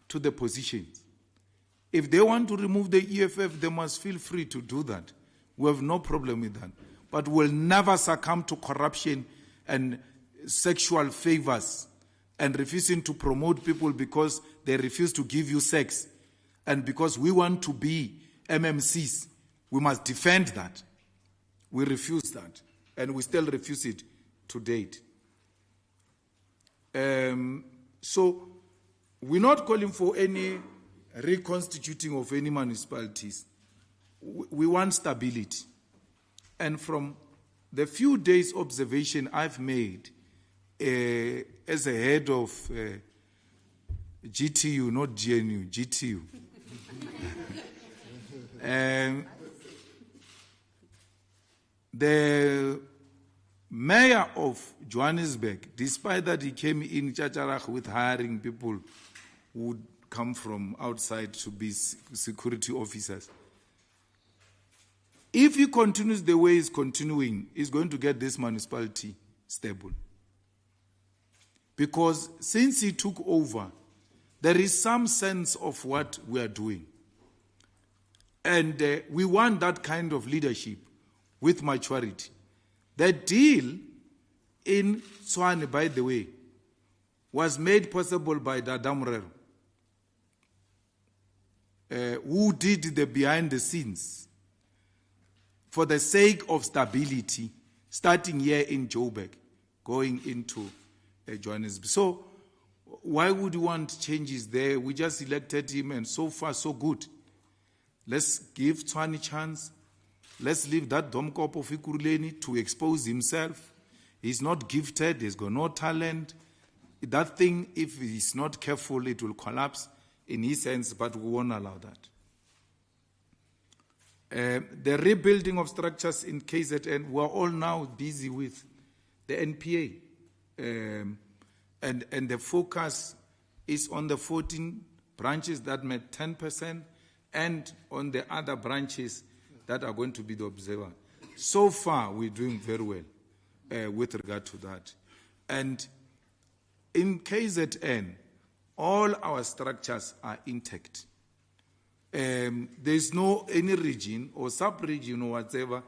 to the positions. If they want to remove the EFF, they must feel free to do that. We have no problem with that. But we'll never succumb to corruption and sexual favors and refusing to promote people because they refuse to give you sex. And because we want to be MMCs, we must defend that. We refuse that. And we still refuse it to date. So, we're not calling for any reconstituting of any municipalities. We want stability. And from the few days observation I've made as a head of GTU, not GNU, GTU, the mayor of Johannesburg, despite that he came in Chacharach with hiring people who would come from outside to be security officers, if he continues the way he's continuing, he's going to get this municipality stable. Because since he took over, there is some sense of what we are doing. And we want that kind of leadership with maturity. The deal in Tshwane, by the way, was made possible by Dada Morero, who did the behind the scenes for the sake of stability, starting here in Joburg, going into Johannesburg. So, why would you want changes there? We just elected him, and so far, so good. Let's give Tshwane a chance. Let's leave that Domkop of Ikuruleni to expose himself. He's not gifted, he's got no talent. That thing, if he's not careful, it will collapse in his hands, but we won't allow that. The rebuilding of structures in KZN, we're all now busy with the NPA. And the focus is on the 14 branches that made 10% and on the other branches that are going to be the observer. So far, we're doing very well with regard to that. And in KZN, all our structures are intact. There's no any region or sub-region or whatever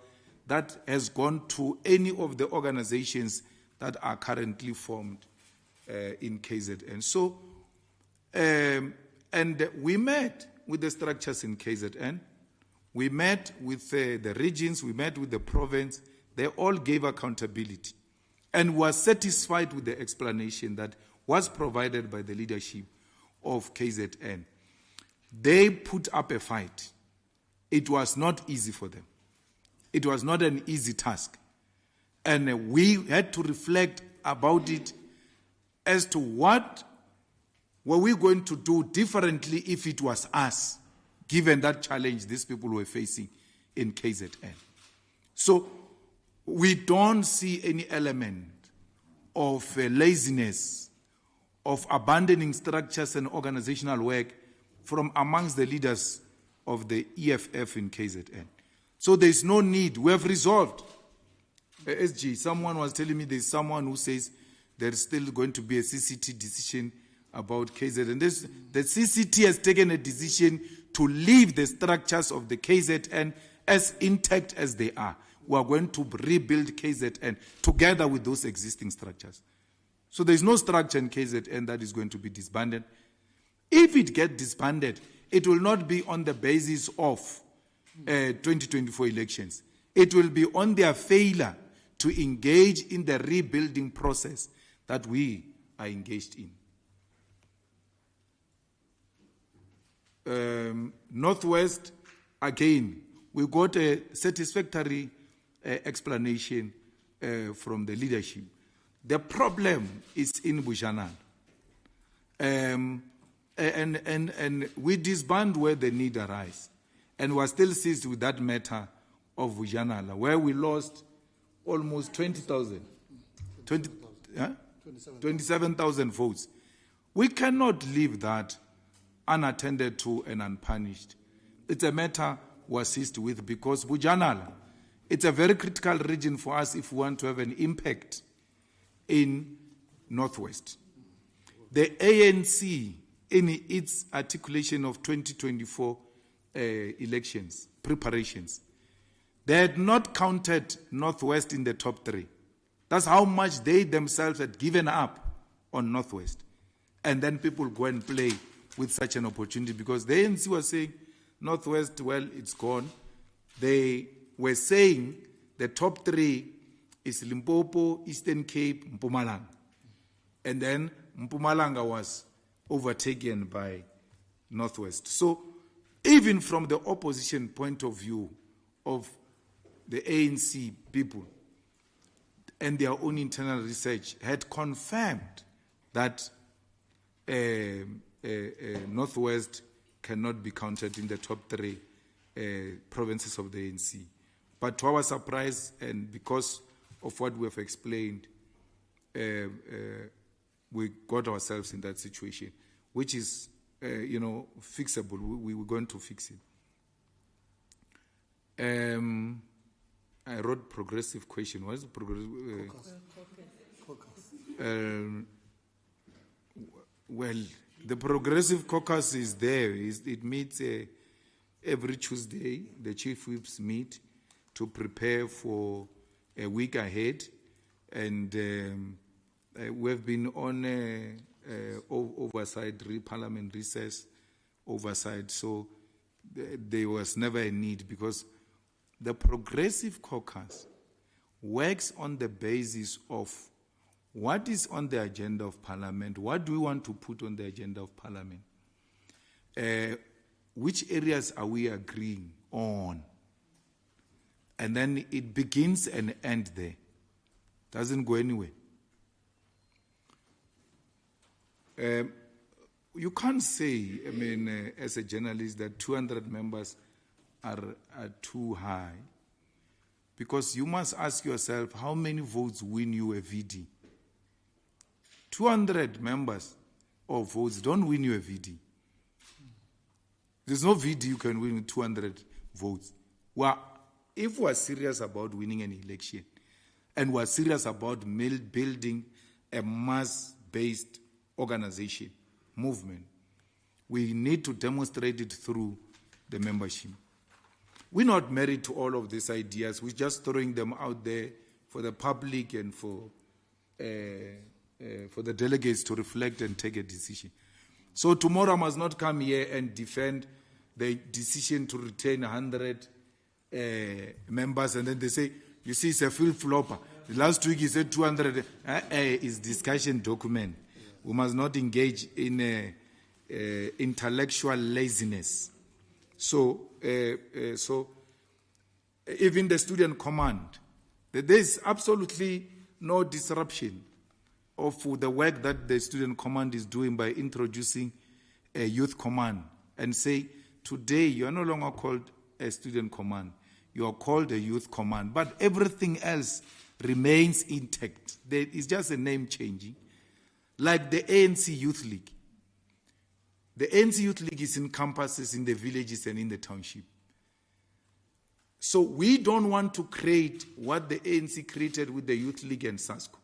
that has gone to any of the organizations that are currently formed in KZN. So, and we met with the structures in KZN. We met with the regions, we met with the province. They all gave accountability and were satisfied with the explanation that was provided by the leadership of KZN. They put up a fight. It was not easy for them. It was not an easy task. And we had to reflect about it as to what were we going to do differently if it was us, given that challenge these people were facing in KZN. So we don't see any element of laziness, of abandoning structures and organizational work from amongst the leaders of the EFF in KZN. So there's no need. We have resolved. SG, someone was telling me there's someone who says there's still going to be a CCT decision about KZN. The CCT has taken a decision to leave the structures of the KZN as intact as they are. We are going to rebuild KZN together with those existing structures. So there's no structure in KZN that is going to be disbanded. If it gets disbanded, it will not be on the basis of 2024 elections. It will be on their failure to engage in the rebuilding process that we are engaged in. Northwest, again, we got a satisfactory explanation from the leadership. The problem is in Bujanal. And we disband where the need arise. And we're still seized with that matter of Bujanala, where we lost almost 27,000 votes. We cannot leave that unattended to and unpunished. It's a matter we're seized with because Bujanala, it's a very critical region for us if we want to have an impact in Northwest. The ANC, in its articulation of 2024 elections, preparations, they had not counted Northwest in the top 3. That's how much they themselves had given up on Northwest. And then people go and play with such an opportunity because the ANC was saying, Northwest, well, it's gone. They were saying the top 3 is Limpopo, Eastern Cape, Mpumalanga. And then Mpumalanga was overtaken by Northwest. So even from the opposition point of view of the ANC people and their own internal research had confirmed that Northwest cannot be counted in the top 3 provinces of the ANC. But to our surprise, and because of what we have explained, we got ourselves in that situation, which is, fixable. We were going to fix it. I wrote progressive question. What is the progressive? Well, the progressive caucus is there. It meets every Tuesday. The chief whips meet to prepare for a week ahead. And we have been on oversight, parliament recess oversight. So there was never a need because the progressive caucus works on the basis of what is on the agenda of parliament, what do we want to put on the agenda of parliament, which areas are we agreeing on, and then it begins and ends there. Doesn't go anywhere. You can't say, as a journalist, that 200 members are too high, because you must ask yourself, how many votes win you a VD? 200 members of votes don't win you a VD. There's no VD you can win with 200 votes. Well, if we're serious about winning an election, and we're serious about building a mass-based organization, movement, we need to demonstrate it through the membership. We're not married to all of these ideas. We're just throwing them out there for the public and for the delegates to reflect and take a decision. So tomorrow I must not come here and defend the decision to retain 100 members, and then they say, you see, it's a flip-flopper. Last week he said 200. It's discussion document. We must not engage in intellectual laziness. So even the student command, there is absolutely no disruption of the work that the student command is doing by introducing a youth command and say, today you are no longer called a student command, you are called a youth command, but everything else remains intact. There is just a name changing. Like the ANC Youth League. The ANC Youth League is in campuses, in the villages and in the township. So we don't want to create what the ANC created with the Youth League and SASCO,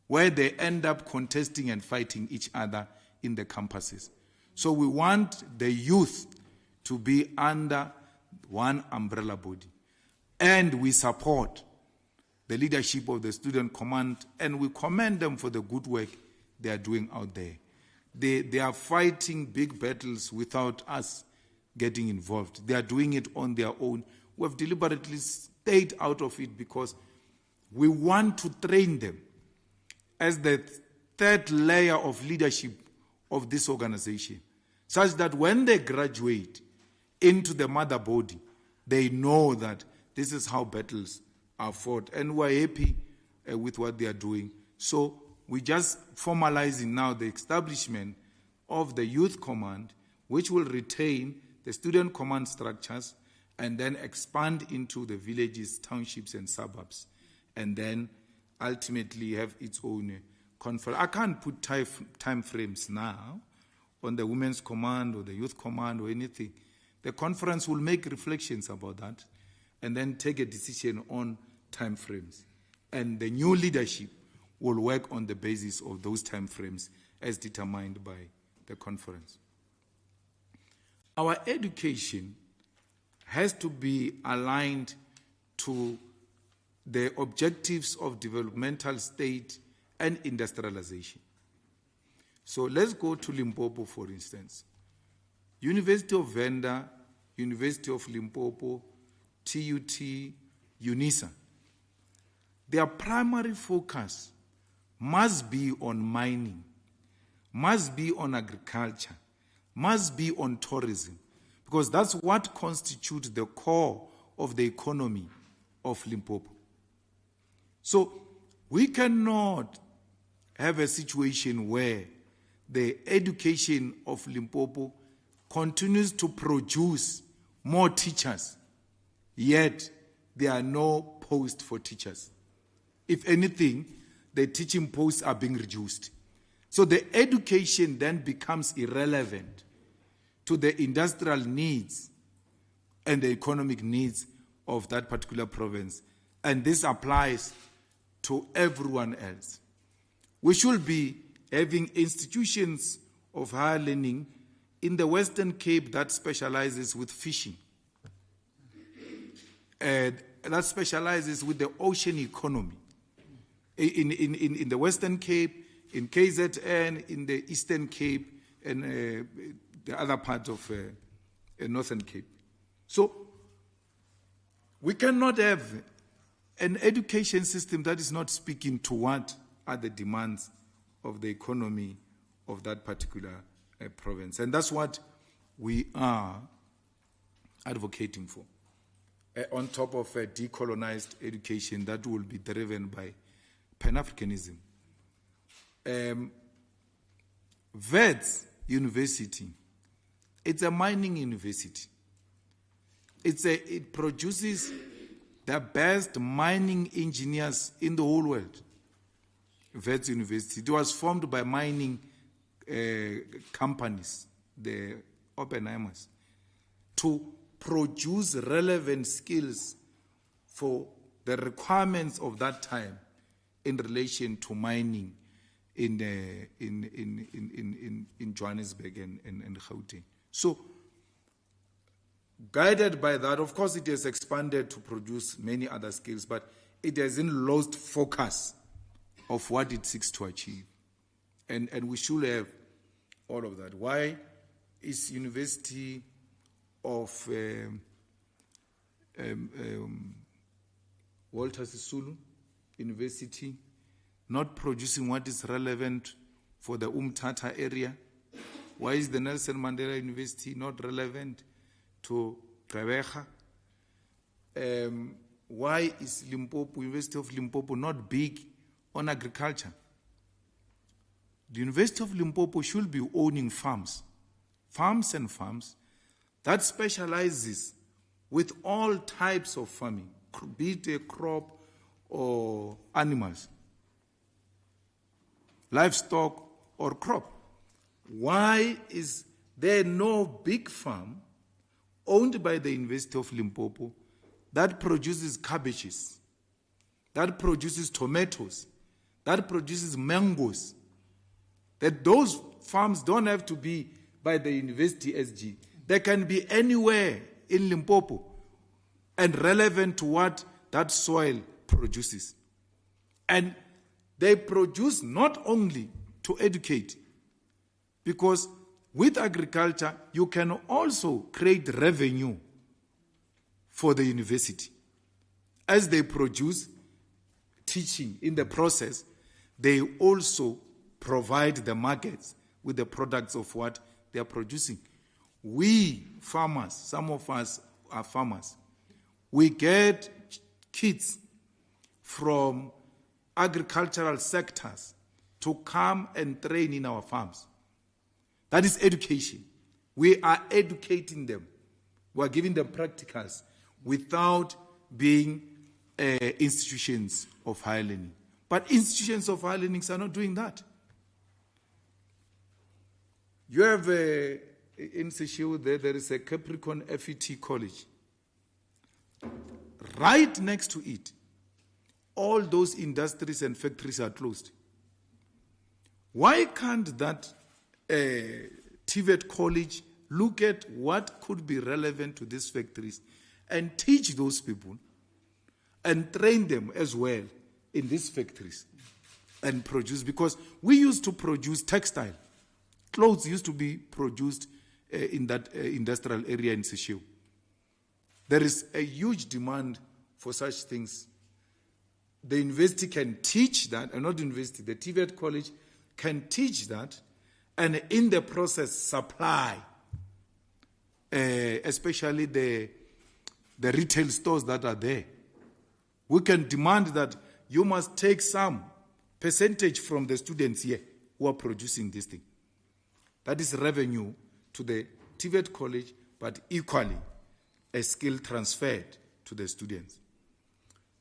where they end up contesting and fighting each other in the campuses. So we want the youth to be under one umbrella body. And we support the leadership of the student command, and we commend them for the good work they are doing out there. They are fighting big battles without us getting involved. They are doing it on their own. We have deliberately stayed out of it because we want to train them as the third layer of leadership of this organization, such that when they graduate into the mother body, they know that this is how battles are fought, and we're happy with what they are doing. So we're just formalizing now the establishment of the youth command, which will retain the student command structures and then expand into the villages, townships, and suburbs, and then ultimately have its own conference. I can't put time frames now on the women's command or the youth command or anything. The conference will make reflections about that and then take a decision on time frames. And the new leadership will work on the basis of those time frames as determined by the conference. Our education has to be aligned to the objectives of developmental state and industrialization. So let's go to Limpopo, for instance. University of Venda, University of Limpopo, TUT, UNISA. Their primary focus must be on mining, must be on agriculture, must be on tourism, because that's what constitutes the core of the economy of Limpopo. So we cannot have a situation where the education of Limpopo continues to produce more teachers, yet there are no posts for teachers. If anything, the teaching posts are being reduced. So the education then becomes irrelevant to the industrial needs and the economic needs of that particular province. And this applies to everyone else. We should be having institutions of higher learning in the Western Cape that specializes with fishing, that specializes with the ocean economy. In the Western Cape, in KZN, in the Eastern Cape, and the other part of Northern Cape. So we cannot have an education system that is not speaking to what are the demands of the economy of that particular province. And that's what we are advocating for. On top of a decolonized education that will be driven by Pan-Africanism. Wits University, it's a mining university. It produces the best mining engineers in the whole world. Wits University. It was formed by mining companies, the Oppenheimers, to produce relevant skills for the requirements of that time in relation to mining in Johannesburg and Gauteng. So, guided by that, of course, it has expanded to produce many other skills, but it hasn't lost focus of what it seeks to achieve. And we should have all of that. Why is University of Walter Sisulu University not producing what is relevant for the Umtata area? Why is the Nelson Mandela University not relevant to Gqeberha? Why is University of Limpopo not big on agriculture? The University of Limpopo should be owning farms that specializes with all types of farming, be it a crop or animals, livestock or crop. Why is there no big farm owned by the University of Limpopo that produces cabbages, that produces tomatoes, that produces mangoes? That those farms don't have to be by the University SG. They can be anywhere in Limpopo and relevant to what that soil produces. And they produce not only to educate, because with agriculture, you can also create revenue for the university. As they produce teaching in the process, they also provide the markets with the products of what they are producing. We farmers, some of us are farmers, we get kids from agricultural sectors to come and train in our farms. That is education. We are educating them. We are giving them practicals without being institutions of higher learning. But institutions of higher learning are not doing that. You have in Sesheu there is a Capricorn FET college. Right next to it, all those industries and factories are closed. Why can't that TVET college look at what could be relevant to these factories and teach those people and train them as well in these factories and produce? Because we used to produce textile. Clothes used to be produced in that industrial area in Sesheu. There is a huge demand for such things. The university can teach that, and not the university, the TVET college can teach that, and in the process supply, especially the retail stores that are there. We can demand that you must take some percentage from the students here who are producing this thing. That is revenue to the TVET college, but equally a skill transferred to the students.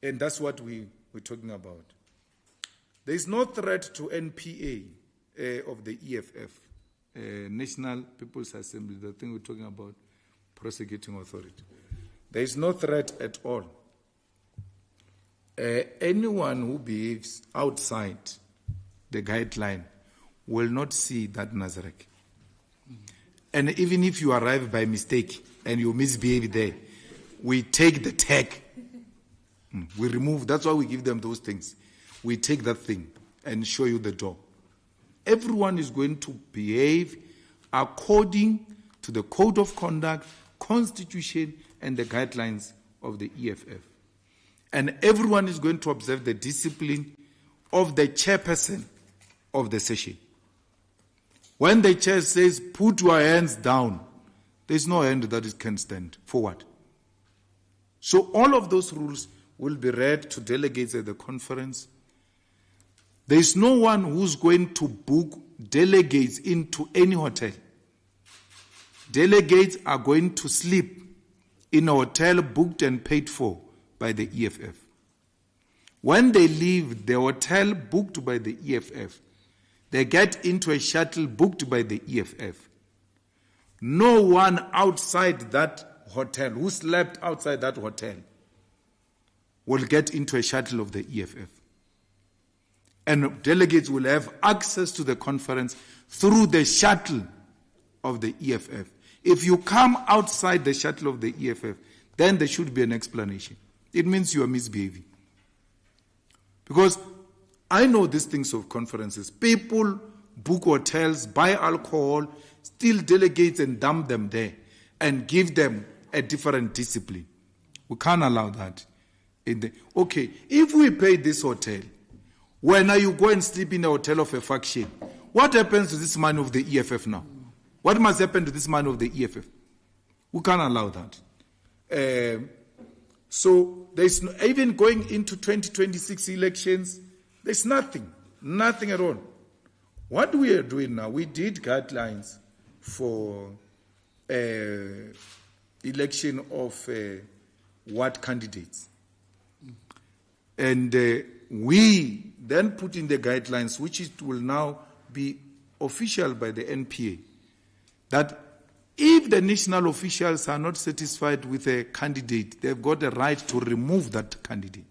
And that's what we're talking about. There is no threat to NPA of the EFF, National People's Assembly, the thing we're talking about, prosecuting authority. There is no threat at all. Anyone who behaves outside the guideline will not see that Nazareth. And even if you arrive by mistake and you misbehave there, we take the tag. We remove, that's why we give them those things. We take that thing and show you the door. Everyone is going to behave according to the code of conduct, constitution, and the guidelines of the EFF. And everyone is going to observe the discipline of the chairperson of the session. When the chair says, put your hands down, there's no hand that can stand. For what? So all of those rules will be read to delegates at the conference. There is no one who's going to book delegates into any hotel. Delegates are going to sleep in a hotel booked and paid for by the EFF. When they leave the hotel booked by the EFF, they get into a shuttle booked by the EFF. No one outside that hotel, who slept outside that hotel, will get into a shuttle of the EFF. And delegates will have access to the conference through the shuttle of the EFF. If you come outside the shuttle of the EFF, then there should be an explanation. It means you are misbehaving. Because I know these things of conferences. People book hotels, buy alcohol, steal delegates and dump them there and give them a different discipline. We can't allow that. Okay, if we pay this hotel, when are you go and sleep in a hotel of a faction? What happens to this man of the EFF now? What must happen to this man of the EFF? We can't allow that. So there's no, even going into 2026 elections, there's nothing at all. What we are doing now, we did guidelines for election of ward candidates. And we then put in the guidelines, which it will now be official by the NPA, that if the national officials are not satisfied with a candidate, they've got a right to remove that candidate.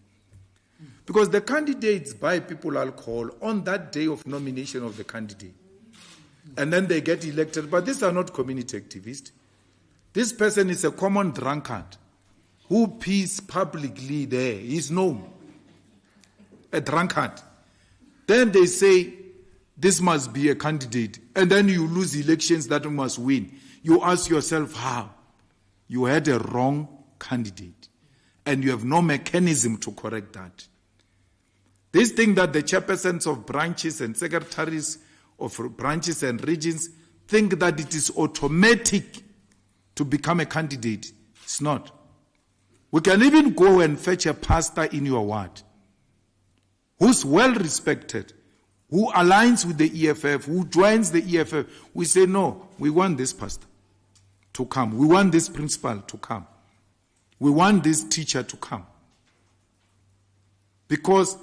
Because the candidates buy people alcohol on that day of nomination of the candidate. And then they get elected. But these are not community activists. This person is a common drunkard who pees publicly there. He's known. A drunkard. Then they say, this must be a candidate. And then you lose elections that you must win. You ask yourself how? You had a wrong candidate. And you have no mechanism to correct that. This thing that the chairpersons of branches and secretaries of branches and regions think that it is automatic to become a candidate. It's not. We can even go and fetch a pastor in your ward who's well respected, who aligns with the EFF, who joins the EFF. We say, no, we want this pastor to come. We want this principal to come. We want this teacher to come. Because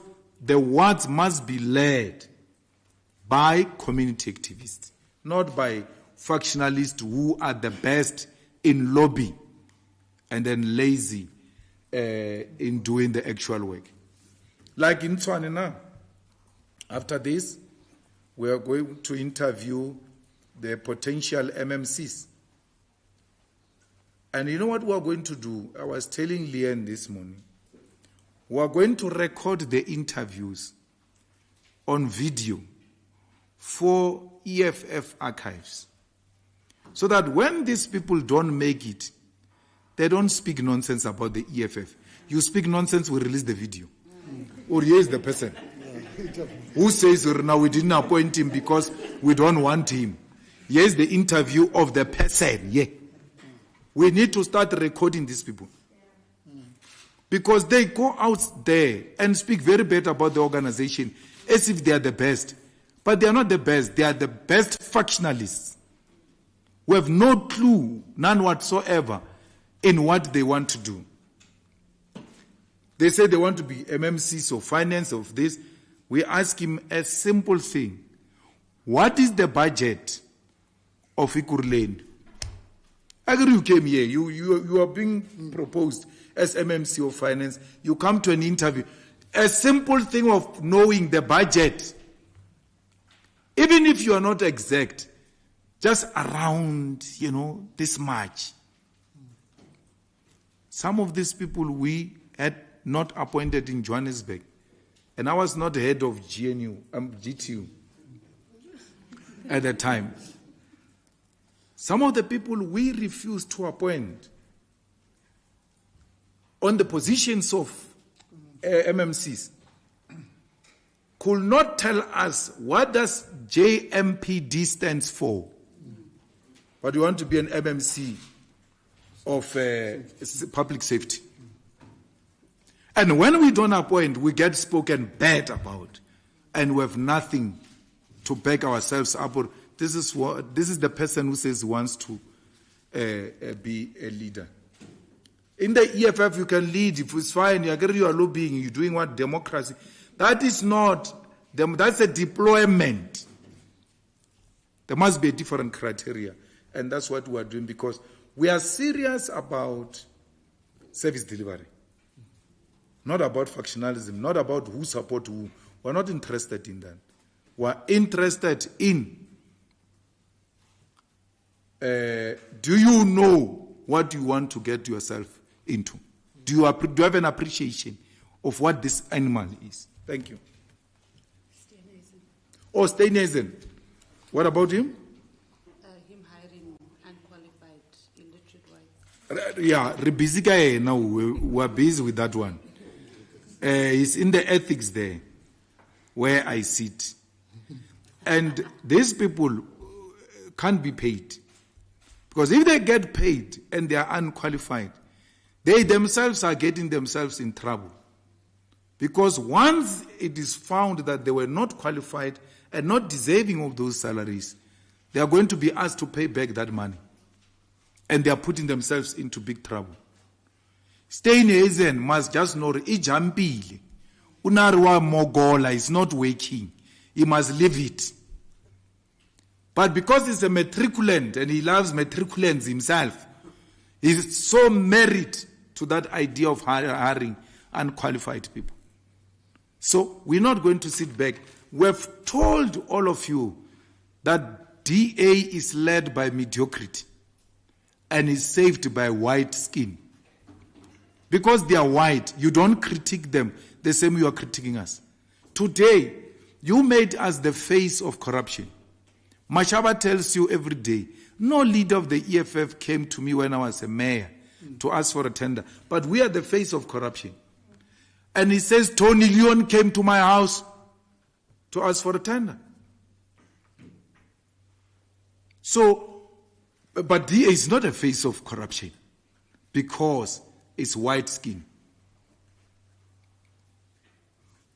the wards must be led by community activists, not by factionalists who are the best in lobby and then lazy in doing the actual work. Like in Tshwane now, after this, we are going to interview the potential MMCs. And you know what we are going to do? I was telling Leanne this morning. We are going to record the interviews on video for EFF archives. So that when these people don't make it, they don't speak nonsense about the EFF. You speak nonsense, we release the video. Or here's the person who says, now we didn't appoint him because we don't want him. Here's the interview of the person. Yeah. We need to start recording these people. Because they go out there and speak very bad about the organization as if they are the best. But they are not the best. They are the best factionalists who have no clue, none whatsoever, in what they want to do. They say they want to be MMCs or finance of this. We ask him a simple thing. What is the budget of Ikurland? I agree you came here. You are being proposed as MMC of finance. You come to an interview. A simple thing of knowing the budget. Even if you are not exact, just around, this much. Some of these people we had not appointed in Johannesburg. And I was not head of GTU at the time. Some of the people we refused to appoint on the positions of MMCs could not tell us what does JMPD stands for. But we want to be an MMC of public safety. And when we don't appoint, we get spoken bad about. And we have nothing to back ourselves up. This is the person who says he wants to be a leader. In the EFF, you can lead. If it's fine, you agree you are lobbying, you're doing what? Democracy. That is not, that's a deployment. There must be a different criteria. And that's what we are doing because we are serious about service delivery. Not about factionalism, not about who support who. We're not interested in that. We're interested in do you know what you want to get yourself into? Do you have an appreciation of what this animal is? Thank you. Steinesen. What about him? Him hiring unqualified illiterate whites. Yeah, we're busy guy now. We're busy with that one. He's in the ethics there, where I sit. And these people can't be paid. Because if they get paid and they are unqualified, they themselves are getting themselves in trouble. Because once it is found that they were not qualified and not deserving of those salaries, they are going to be asked to pay back that money. And they are putting themselves into big trouble. Steinesen must just know ijampile. Unarwa mogola is not working. He must leave it. But because he's a matriculant and he loves matriculants himself, he's so married to that idea of hiring unqualified people. So we're not going to sit back. We've told all of you that DA is led by mediocrity and is saved by white skin. Because they are white, you don't critique them the same way you are critiquing us. Today, you made us the face of corruption. Mashaba tells you every day, no leader of the EFF came to me when I was a mayor to ask for a tender. But we are the face of corruption. And he says, Tony Leon came to my house to ask for a tender. So, but DA is not a face of corruption because it's white skin.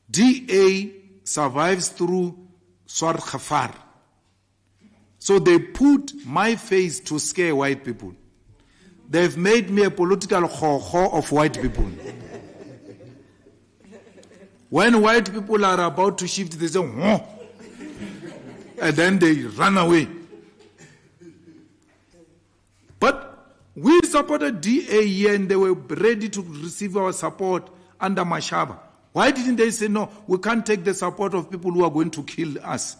DA survives through Swar Khafar. So they put my face to scare white people. They've made me a political ho-ho of white people. When white people are about to shift, they say, "Huh," and then they run away. But we supported DA here and they were ready to receive our support under Mashaba. Why didn't they say, no, we can't take the support of people who are going to kill us,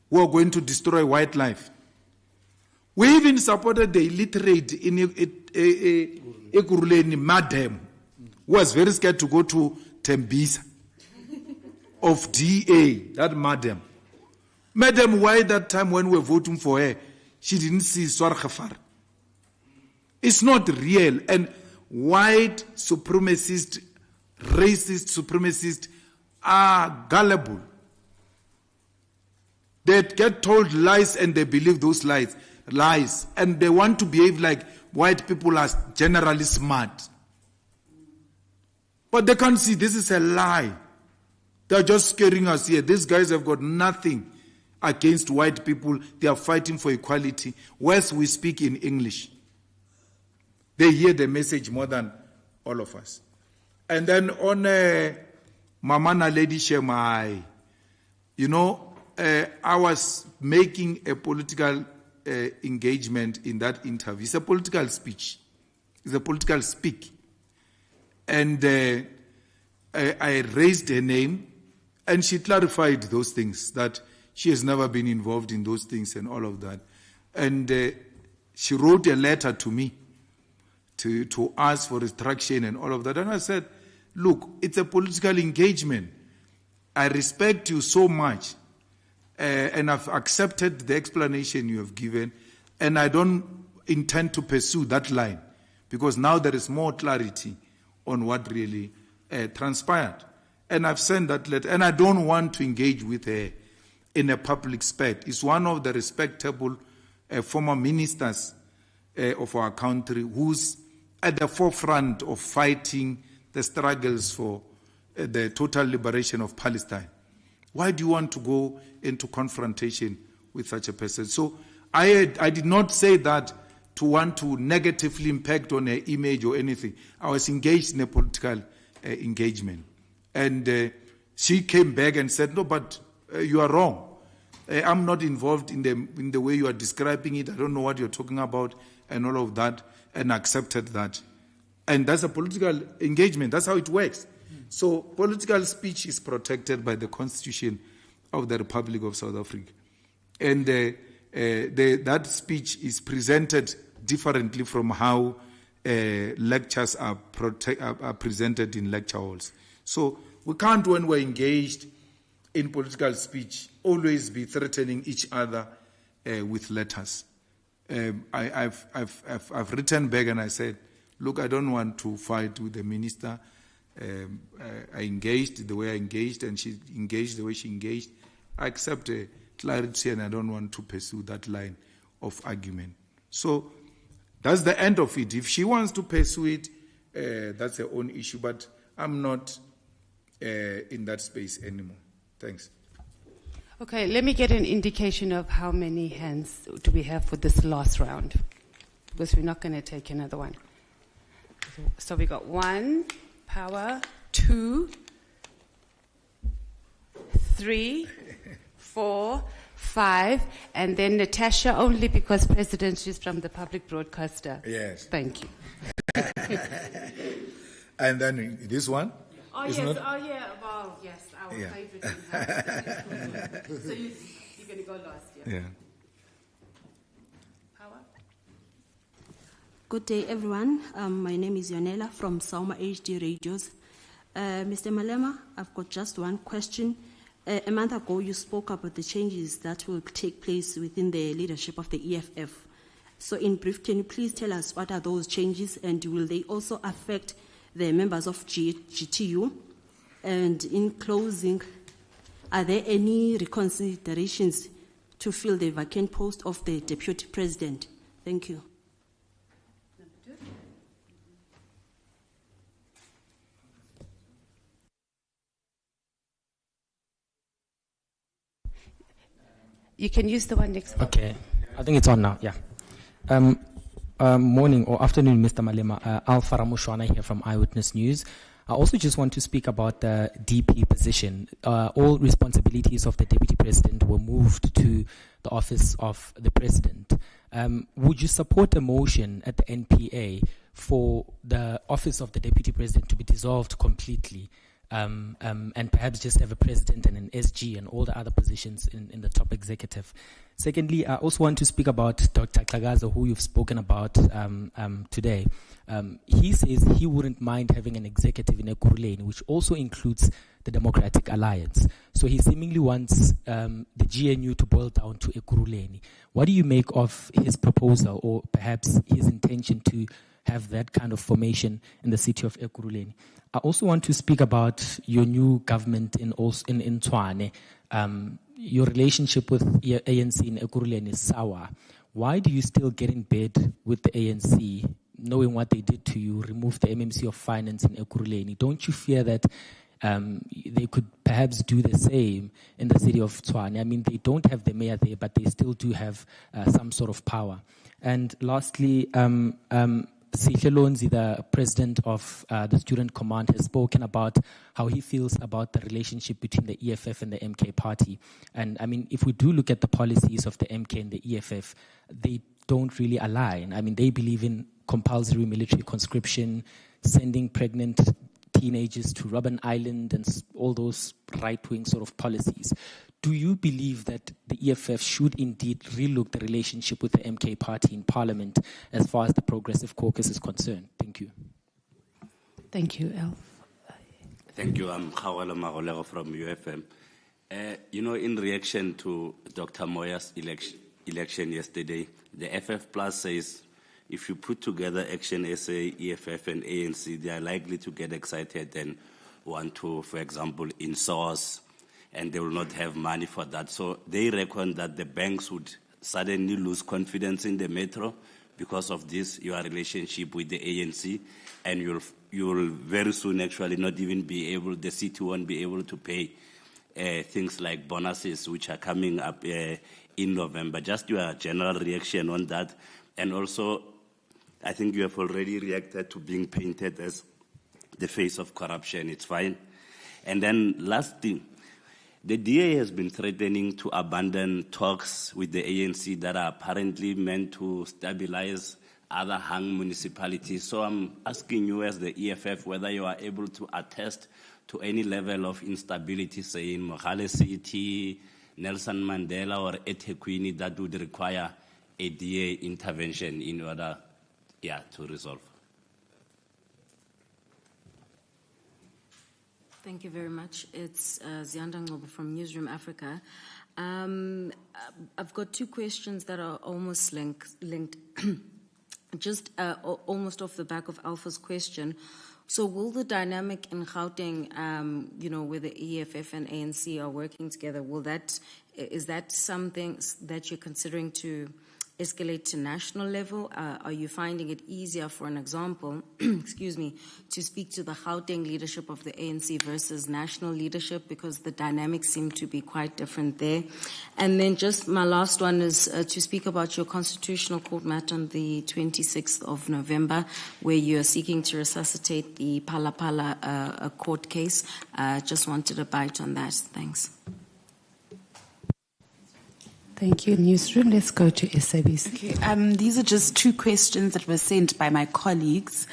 who are going to destroy white life? We even supported the illiterate in Ekuruleni, Madam, who was very scared to go to Tembisa of DA, that Madam. Madam, why that time when we were voting for her, she didn't see Swar Khafar? It's not real. And white supremacists, racist supremacists are gullible. They get told lies and they believe those lies. And they want to behave like white people are generally smart. But they can't see this is a lie. They're just scaring us here. These guys have got nothing against white people. They are fighting for equality. Whereas we speak in English. They hear the message more than all of us. And then on Mamana Lady Shemai, I was making a political engagement in that interview. It's a political speech. It's a political speak. And I raised her name, and she clarified those things, that she has never been involved in those things and all of that. And she wrote a letter to me to ask for instruction and all of that. And I said, look, it's a political engagement. I respect you so much, and I've accepted the explanation you have given, and I don't intend to pursue that line, because now there is more clarity on what really transpired. And I've sent that letter, and I don't want to engage with her in a public spect. It's one of the respectable former ministers of our country who's at the forefront of fighting the struggles for the total liberation of Palestine. Why do you want to go into confrontation with such a person? So I did not say that to want to negatively impact on her image or anything. I was engaged in a political engagement. And she came back and said, no, but you are wrong. I'm not involved in the way you are describing it. I don't know what you're talking about and all of that, and accepted that. And that's a political engagement. That's how it works. So political speech is protected by the Constitution of the Republic of South Africa. And that speech is presented differently from how lectures are presented in lecture halls. So we can't, when we're engaged in political speech, always be threatening each other with letters. I've written back and I said, look, I don't want to fight with the minister. I engaged the way I engaged, and she engaged the way she engaged. I accept clarity, and I don't want to pursue that line of argument. So that's the end of it. If she wants to pursue it, that's her own issue, but I'm not in that space anymore. Thanks. Okay, let me get an indication of how many hands do we have for this last round, because we're not going to take another one. So we got 1, Power, 2, 3, 4, 5, and then Natasha, only because President is from the public broadcaster. Yes. Thank you. And then this one? Oh, yes. Not... Oh, yeah. Well, yes. Our favorite. So you're going to go last, yeah? Power. Good day, everyone. My name is Yonela from Sauma HD Radios. Mr. Malema, I've got just one question. A month ago, you spoke about the changes that will take place within the leadership of the EFF. So in brief, can you please tell us what are those changes, and will they also affect the members of GTU? And in closing, are there any reconsiderations to fill the vacant post of the Deputy President? Thank you. You can use the one next. Okay, I think it's on now, yeah. Morning or afternoon, Mr. Malema. Alpha Ramushwana here from Eyewitness News. I also just want to speak about the DP position. All responsibilities of the Deputy President were moved to the office of the President. Would you support a motion at the NPA for the office of the Deputy President to be dissolved completely? And perhaps just have a president and an SG and all the other positions in the top executive. Secondly, I also want to speak about Dr. Klagaza, who you've spoken about today. He says he wouldn't mind having an executive in Ekurhuleni, which also includes the Democratic Alliance. So he seemingly wants the GNU to boil down to Ekurhuleni. What do you make of his proposal, or perhaps his intention to have that kind of formation in the city of Ekurhuleni? I also want to speak about your new government in Tshwane. Your relationship with ANC in Ekurhuleni is sour. Why do you still get in bed with the ANC, knowing what they did to you, remove the MMC of Finance in Ekurhuleni? Don't you fear that they could perhaps do the same in the city of Tshwane? I mean, they don't have the mayor there, but they still do have some sort of power. And lastly, Sihlelonzi, the president of the Student Command, has spoken about how he feels about the relationship between the EFF and the MK party. And I mean, if we do look at the policies of the MK and the EFF, they don't really align. I mean, they believe in compulsory military conscription, sending pregnant teenagers to Robben Island, and all those right-wing sort of policies. Do you believe that the EFF should indeed relook the relationship with the MK party in Parliament as far as the Progressive Caucus is concerned? Thank you. Thank you, Elf. Thank you. I'm Khawala Magolego from UFM. In reaction to Dr. Moya's election yesterday, the FF Plus says if you put together Action SA, EFF, and ANC, they are likely to get excited and want to, for example, in-source, and they will not have money for that. So they reckon that the banks would suddenly lose confidence in the metro because of this, your relationship with the ANC, and you'll very soon actually not even be able, the city won't be able to pay things like bonuses, which are coming up in November. Just your general reaction on that. And also, I think you have already reacted to being painted as the face of corruption. It's fine. And then last thing, the DA has been threatening to abandon talks with the ANC that are apparently meant to stabilize other hung municipalities. So I'm asking you as the EFF whether you are able to attest to any level of instability, say in Mogale City, Nelson Mandela, or eThekwini, that would require a DA intervention in order to resolve. Thank you very much. It's Zianda Ngobo from Newsroom Africa. I've got two questions that are almost linked. Just almost off the back of Alpha's question. So will the dynamic in Gauteng, where the EFF and ANC are working together, is that something that you're considering to escalate to national level? Are you finding it easier, for an example, to speak to the Gauteng leadership of the ANC versus national leadership, because the dynamics seem to be quite different there? And then just my last one is to speak about your Constitutional Court matter on the 26th of November, where you are seeking to resuscitate the Phala court case. Just wanted a bite on that. Thanks. Thank you, Newsroom. Let's go to SABC. Okay, these are just two questions that were sent by my colleagues.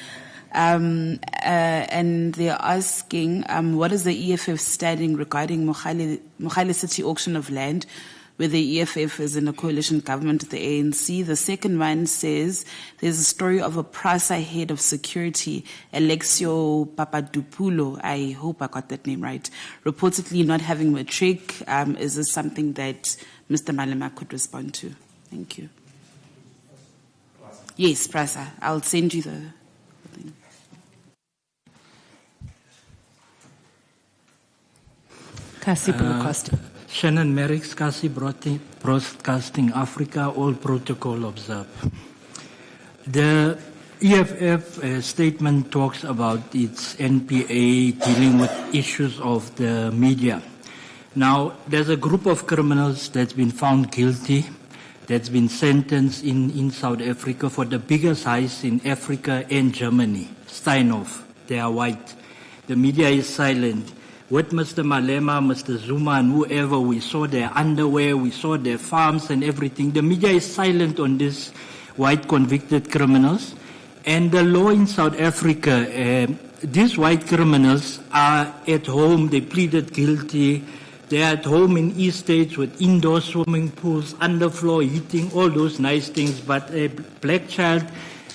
And they're asking, what is the EFF standing regarding Mogale City auction of land, where the EFF is in a coalition government with the ANC? The second one says there's a story of a PRASA head of security, Alexio Papadopulo, I hope I got that name right, reportedly not having matric. Is this something that Mr. Malema could respond to? Thank you. Yes, PRASA. I'll send you the thing. Shannon Merrick's CIC Broadcasting Africa, all protocol observed. The EFF statement talks about its NPA dealing with issues of the media. Now, there's a group of criminals that's been found guilty, that's been sentenced in South Africa for the biggest heist in Africa and Germany. Steinhoff, they are white. The media is silent. With Mr. Malema, Mr. Zuma, and whoever, we saw their underwear, we saw their farms and everything. The media is silent on these white convicted criminals. And the law in South Africa, these white criminals are at home, they pleaded guilty. They're at home in East States with indoor swimming pools, underfloor heating, all those nice things. But a black child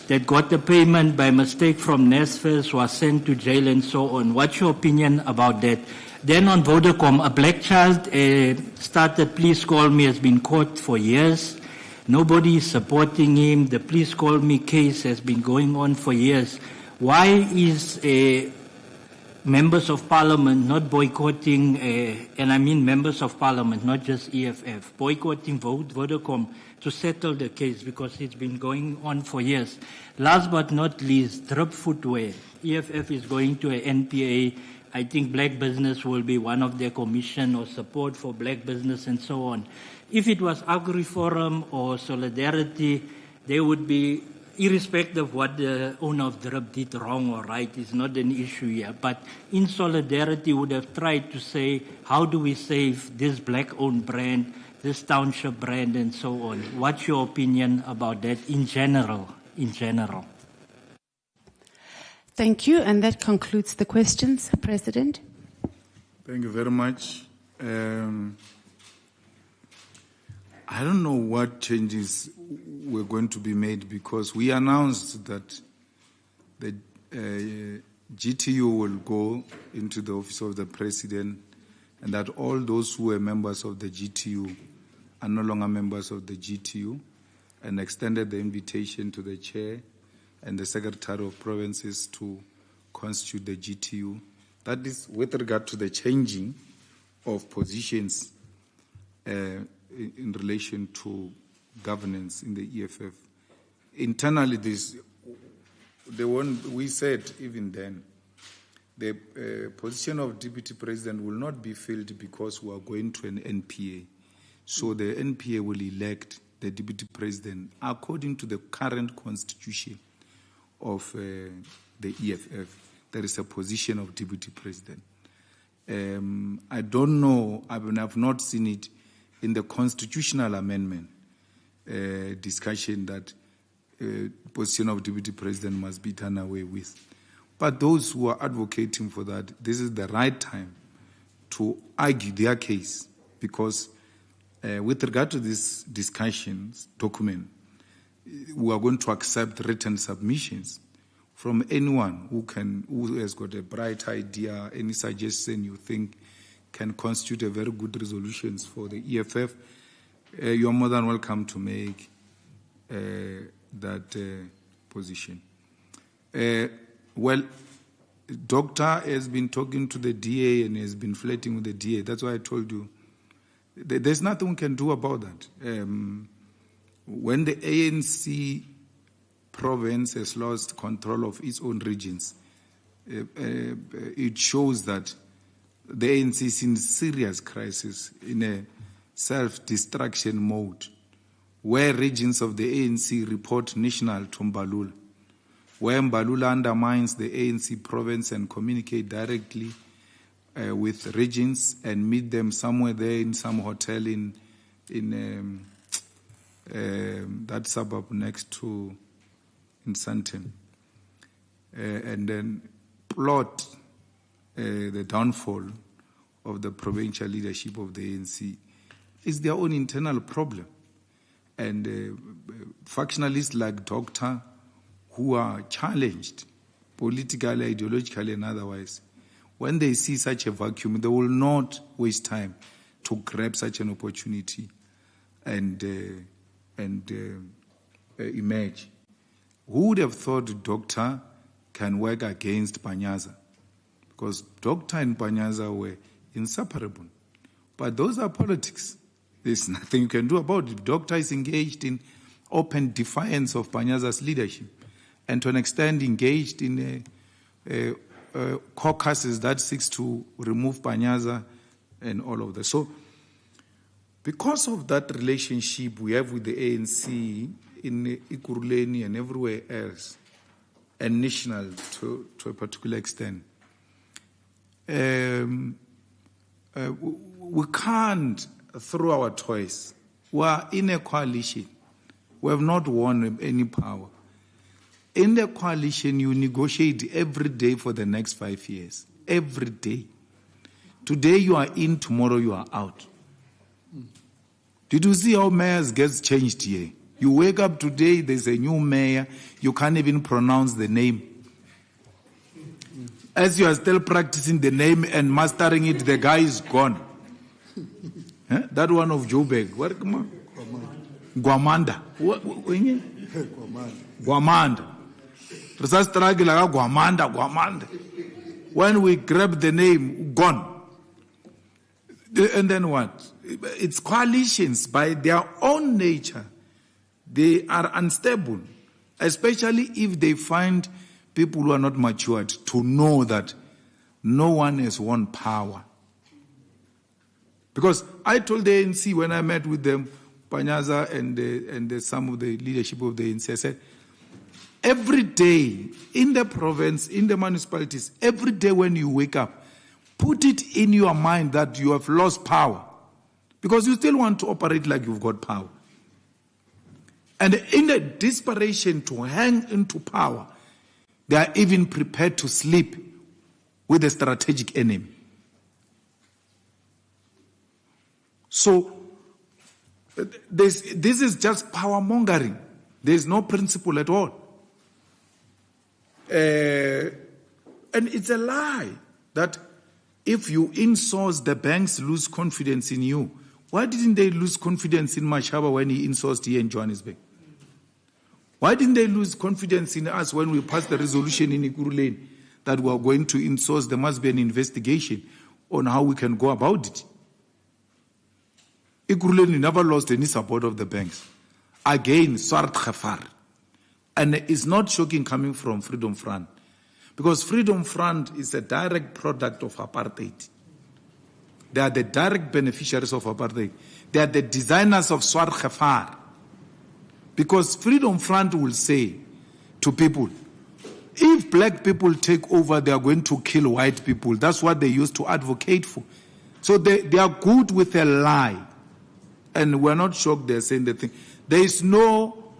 that got the payment by mistake from NSFAS was sent to jail and so on. What's your opinion about that? Then on Vodacom, a black child started Please Call Me, has been caught for years. Nobody is supporting him. The Please Call Me case has been going on for years. Why is members of parliament not boycotting, and I mean members of parliament, not just EFF, boycotting Vodacom to settle the case because it's been going on for years? Last but not least, Drip Footwear. EFF is going to an NPA. I think black business will be one of their commission or support for black business and so on. If it was Agri-Forum or Solidarity, they would be, irrespective of what the owner of Drip did wrong or right, is not an issue here. But in Solidarity would have tried to say, how do we save this black-owned brand, this township brand, and so on? What's your opinion about that in general? Thank you, and that concludes the questions, President. Thank you very much. I don't know what changes were going to be made because we announced that the GTU will go into the office of the President and that all those who were members of the GTU are no longer members of the GTU, and extended the invitation to the Chair and the Secretary of Provinces to constitute the GTU. That is with regard to the changing of positions in relation to governance in the EFF. Internally, we said even then, the position of Deputy President will not be filled because we are going to an NPA. So the NPA will elect the Deputy President according to the current constitution of the EFF. There is a position of Deputy President. I don't know, I've not seen it in the constitutional amendment discussion that position of Deputy President must be done away with. But those who are advocating for that, this is the right time to argue their case, because with regard to this discussions document, we are going to accept written submissions from anyone who has got a bright idea, any suggestion you think can constitute a very good resolutions for the EFF. You're more than welcome to make that position. Well, Doctor has been talking to the DA and has been flirting with the DA. That's why I told you there's nothing we can do about that. When the ANC province has lost control of its own regions, it shows that the ANC is in serious crisis, in a self-destruction mode, where regions of the ANC report national to Mbalula, where Mbalula undermines the ANC province and communicate directly with regions and meet them somewhere there in some hotel in that suburb next to in Sandton, and then plot the downfall of the provincial leadership of the ANC. It's their own internal problem. And factionalists like Doctor, who are challenged politically, ideologically, and otherwise, when they see such a vacuum, they will not waste time to grab such an opportunity and emerge. Who would have thought Doctor can work against Panyaza? Because Doctor and Panyaza were inseparable. But those are politics. There's nothing you can do about it. Doctor is engaged in open defiance of Panyaza's leadership, and to an extent engaged in caucuses that seeks to remove Panyaza and all of that. So, because of that relationship we have with the ANC in Ekurhuleni and everywhere else, and national to a particular extent, we can't throw our toys. We are in a coalition. We have not won any power. In the coalition, you negotiate every day for the next 5 years. Every day. Today you are in, tomorrow you are out. Did you see how mayors gets changed here? You wake up today, there's a new mayor, you can't even pronounce the name. As you are still practicing the name and mastering it, the guy is gone. That one of Joburg. What? Guamanda. Guamanda. Guamanda. When we grab the name, gone. And then what? It's coalitions by their own nature. They are unstable, especially if they find people who are not matured to know that no one has won power. Because I told the ANC when I met with them, Panyaza and some of the leadership of the ANC, I said, every day in the province, in the municipalities, every day when you wake up, put it in your mind that you have lost power. Because you still want to operate like you've got power. And in the desperation to hang into power, they are even prepared to sleep with a strategic enemy. So, this is just power mongering. There is no principle at all. And it's a lie that if you insource, the banks lose confidence in you. Why didn't they lose confidence in Mashaba when he insourced here in Johannesburg? Why didn't they lose confidence in us when we passed the resolution in Ekurhuleni that we are going to insource? There must be an investigation on how we can go about it. Ekurhuleni never lost any support of the banks. Again, Swart Khafar. And it's not shocking coming from Freedom Front. Because Freedom Front is a direct product of apartheid. They are the direct beneficiaries of apartheid. They are the designers of Swart Khafar. Because Freedom Front will say to people, if black people take over, they are going to kill white people. That's what they used to advocate for. So they are good with a lie. And we're not shocked they're saying the thing. There is no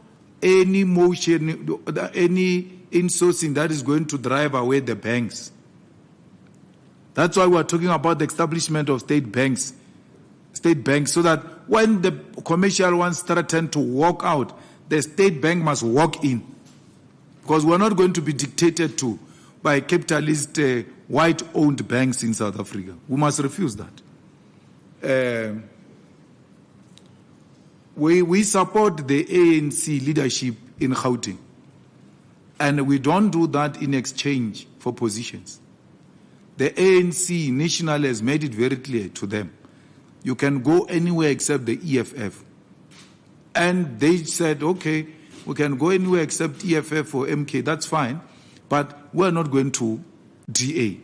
any motion, any insourcing that is going to drive away the banks. That's why we're talking about the establishment of state banks, so that when the commercial ones threaten to walk out, the state bank must walk in. Because we're not going to be dictated to by capitalist white-owned banks in South Africa. We must refuse that. We support the ANC leadership in Gauteng. And we don't do that in exchange for positions. The ANC national has made it very clear to them. You can go anywhere except the EFF. And they said, okay, we can go anywhere except EFF or MK, that's fine. But we're not going to DA.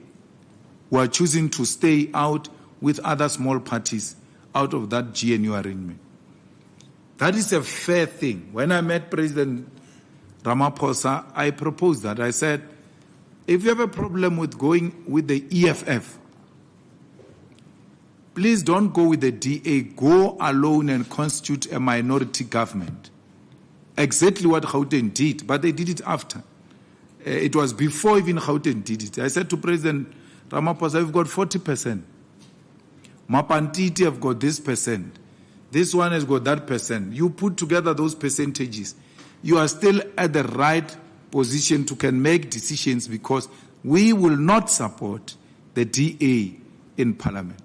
We're choosing to stay out with other small parties out of that GNU arrangement. That is a fair thing. When I met President Ramaphosa, I proposed that. I said, if you have a problem with going with the EFF, please don't go with the DA. Go alone and constitute a minority government. Exactly what Gauteng did, but they did it after. It was before even Gauteng did it. I said to President Ramaphosa, you've got 40%. Mapantiti have got this percent. This one has got that percent. You put together those percentages. You are still at the right position to can make decisions, because we will not support the DA in Parliament.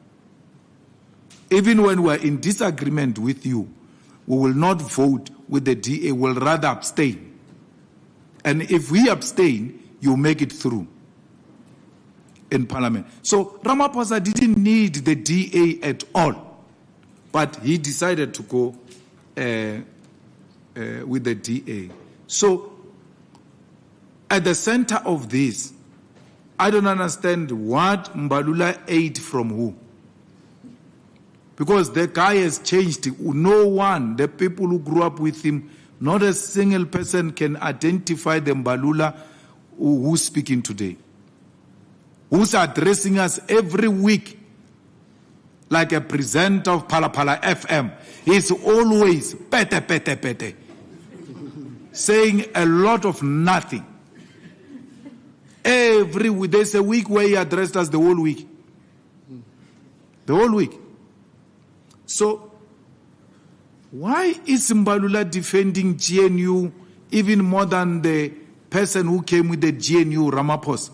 Even when we are in disagreement with you, we will not vote with the DA, we'll rather abstain. And if we abstain, you make it through. in Parliament. So Ramaphosa didn't need the DA at all, but he decided to go with the DA. So at the center of this, I don't understand what Mbalula ate from who. Because the guy has changed. No one, the people who grew up with him, not a single person can identify the Mbalula who's speaking today, who's addressing us every week like a presenter of Pala Pala FM. He's always pete, pete, pete, saying a lot of nothing. Every week, there's a week where he addressed us the whole week. The whole week. So, why is Mbalula defending GNU even more than the person who came with the GNU, Ramaphosa?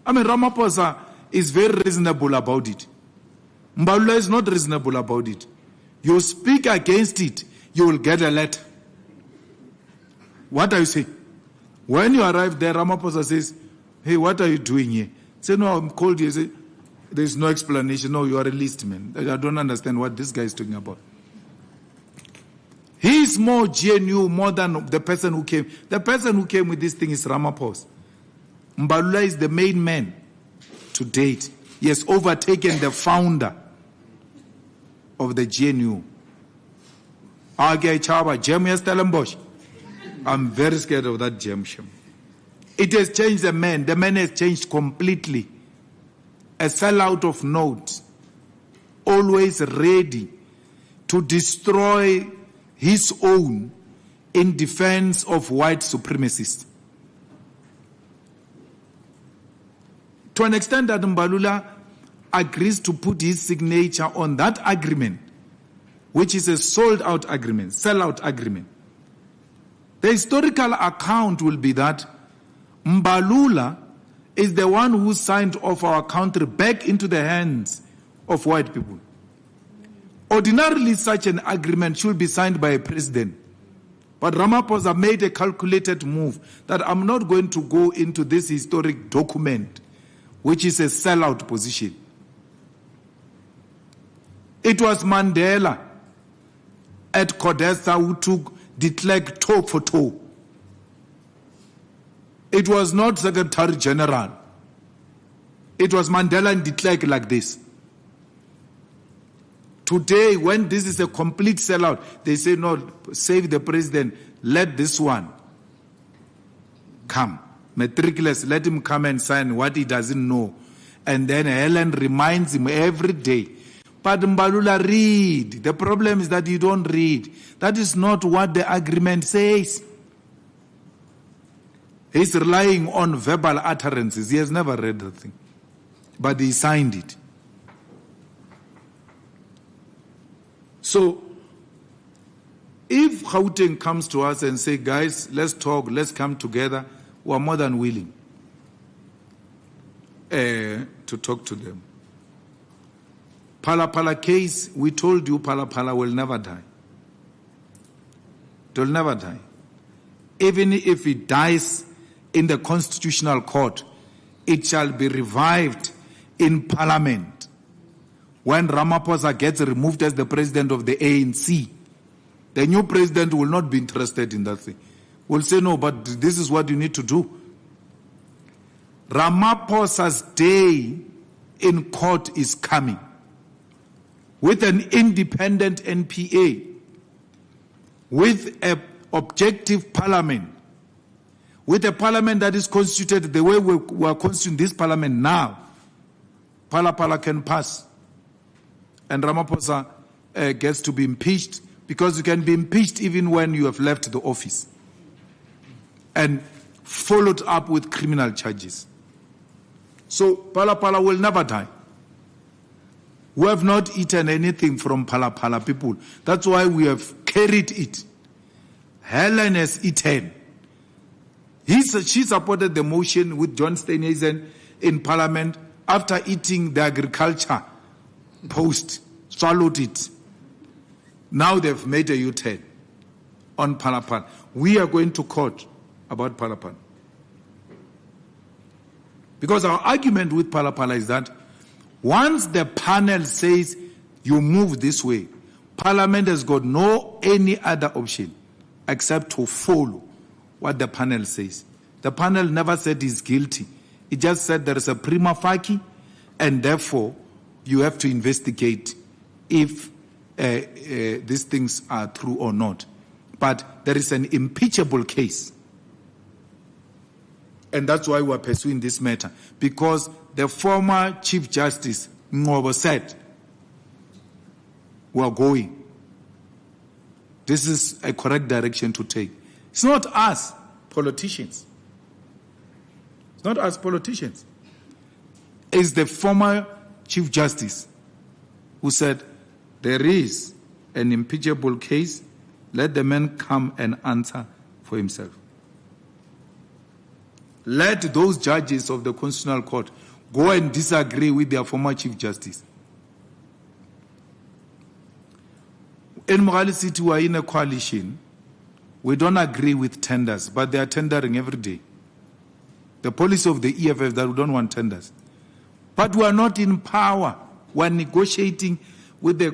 I mean, Ramaphosa is very reasonable about it. Mbalula is not reasonable about it. You speak against it, you will get a letter. What are you saying? When you arrive there, Ramaphosa says, hey, what are you doing here? Say, no, I'm called here. Say, there's no explanation. No, you are a list man. I don't understand what this guy is talking about. He's more GNU more than the person who came. The person who came with this thing is Ramaphosa. Mbalula is the main man to date. He has overtaken the founder of the GNU. I'm very scared of that gem. It has changed the man. The man has changed completely. A sellout of notes, always ready to destroy his own in defense of white supremacists. To an extent that Mbalula agrees to put his signature on that agreement, which is a sold-out agreement, sell-out agreement. The historical account will be that Mbalula is the one who signed off our country back into the hands of white people. Ordinarily, such an agreement should be signed by a president. But Ramaphosa made a calculated move that I'm not going to go into this historic document, which is a sellout position. It was Mandela at Codesa who took de Klerk toe for toe. It was not Secretary General. It was Mandela and de Klerk like this. Today, when this is a complete sellout, they say, no, save the president, let this one come. Matriculous, let him come and sign what he doesn't know. And then Helen reminds him every day. But Mbalula, read. The problem is that you don't read. That is not what the agreement says. He's relying on verbal utterances. He has never read the thing. But he signed it. So, if Gauteng comes to us and say, guys, let's talk, let's come together, we are more than willing to talk to them. Pala Pala case, we told you Pala Pala will never die. It will never die. Even if it dies in the constitutional court, it shall be revived in parliament. When Ramaphosa gets removed as the president of the ANC, the new president will not be interested in that thing. Will say, no, but this is what you need to do. Ramaphosa's day in court is coming with an independent NPA, with an objective parliament, with a parliament that is constituted the way we are constituting this parliament now. Pala Pala can pass. And Ramaphosa gets to be impeached, because you can be impeached even when you have left the office and followed up with criminal charges. So Pala Pala will never die. We have not eaten anything from Pala Pala people. That's why we have carried it. Helen has eaten. She supported the motion with John Steenhuisen in Parliament after eating the agriculture post, swallowed it. Now they've made a U-turn on Pala Pala. We are going to court about Pala Pala. Because our argument with Phala is that once the panel says you move this way, Parliament has got no any other option except to follow what the panel says. The panel never said he's guilty. It just said there is a prima facie, and therefore you have to investigate if these things are true or not. But there is an impeachable case. And that's why we are pursuing this matter. Because the former Chief Justice, Ngobo, said, we are going. This is a correct direction to take. It's not us, politicians. It's not us, politicians. It's the former Chief Justice who said, there is an impeachable case. Let the man come and answer for himself. Let those judges of the Constitutional Court go and disagree with their former Chief Justice. In Mogale City, we are in a coalition. We don't agree with tenders, but they are tendering every day. The policy of the EFF that we don't want tenders. But we are not in power. We are negotiating with the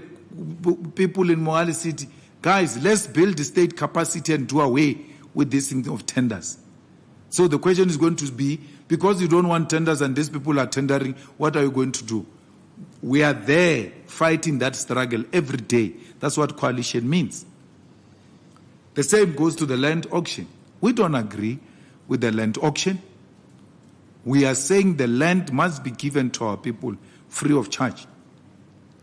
people in Mogale City. Guys, let's build the state capacity and do away with this thing of tenders. So the question is going to be, because you don't want tenders and these people are tendering, what are you going to do? We are there fighting that struggle every day. That's what coalition means. The same goes to the land auction. We don't agree with the land auction. We are saying the land must be given to our people free of charge.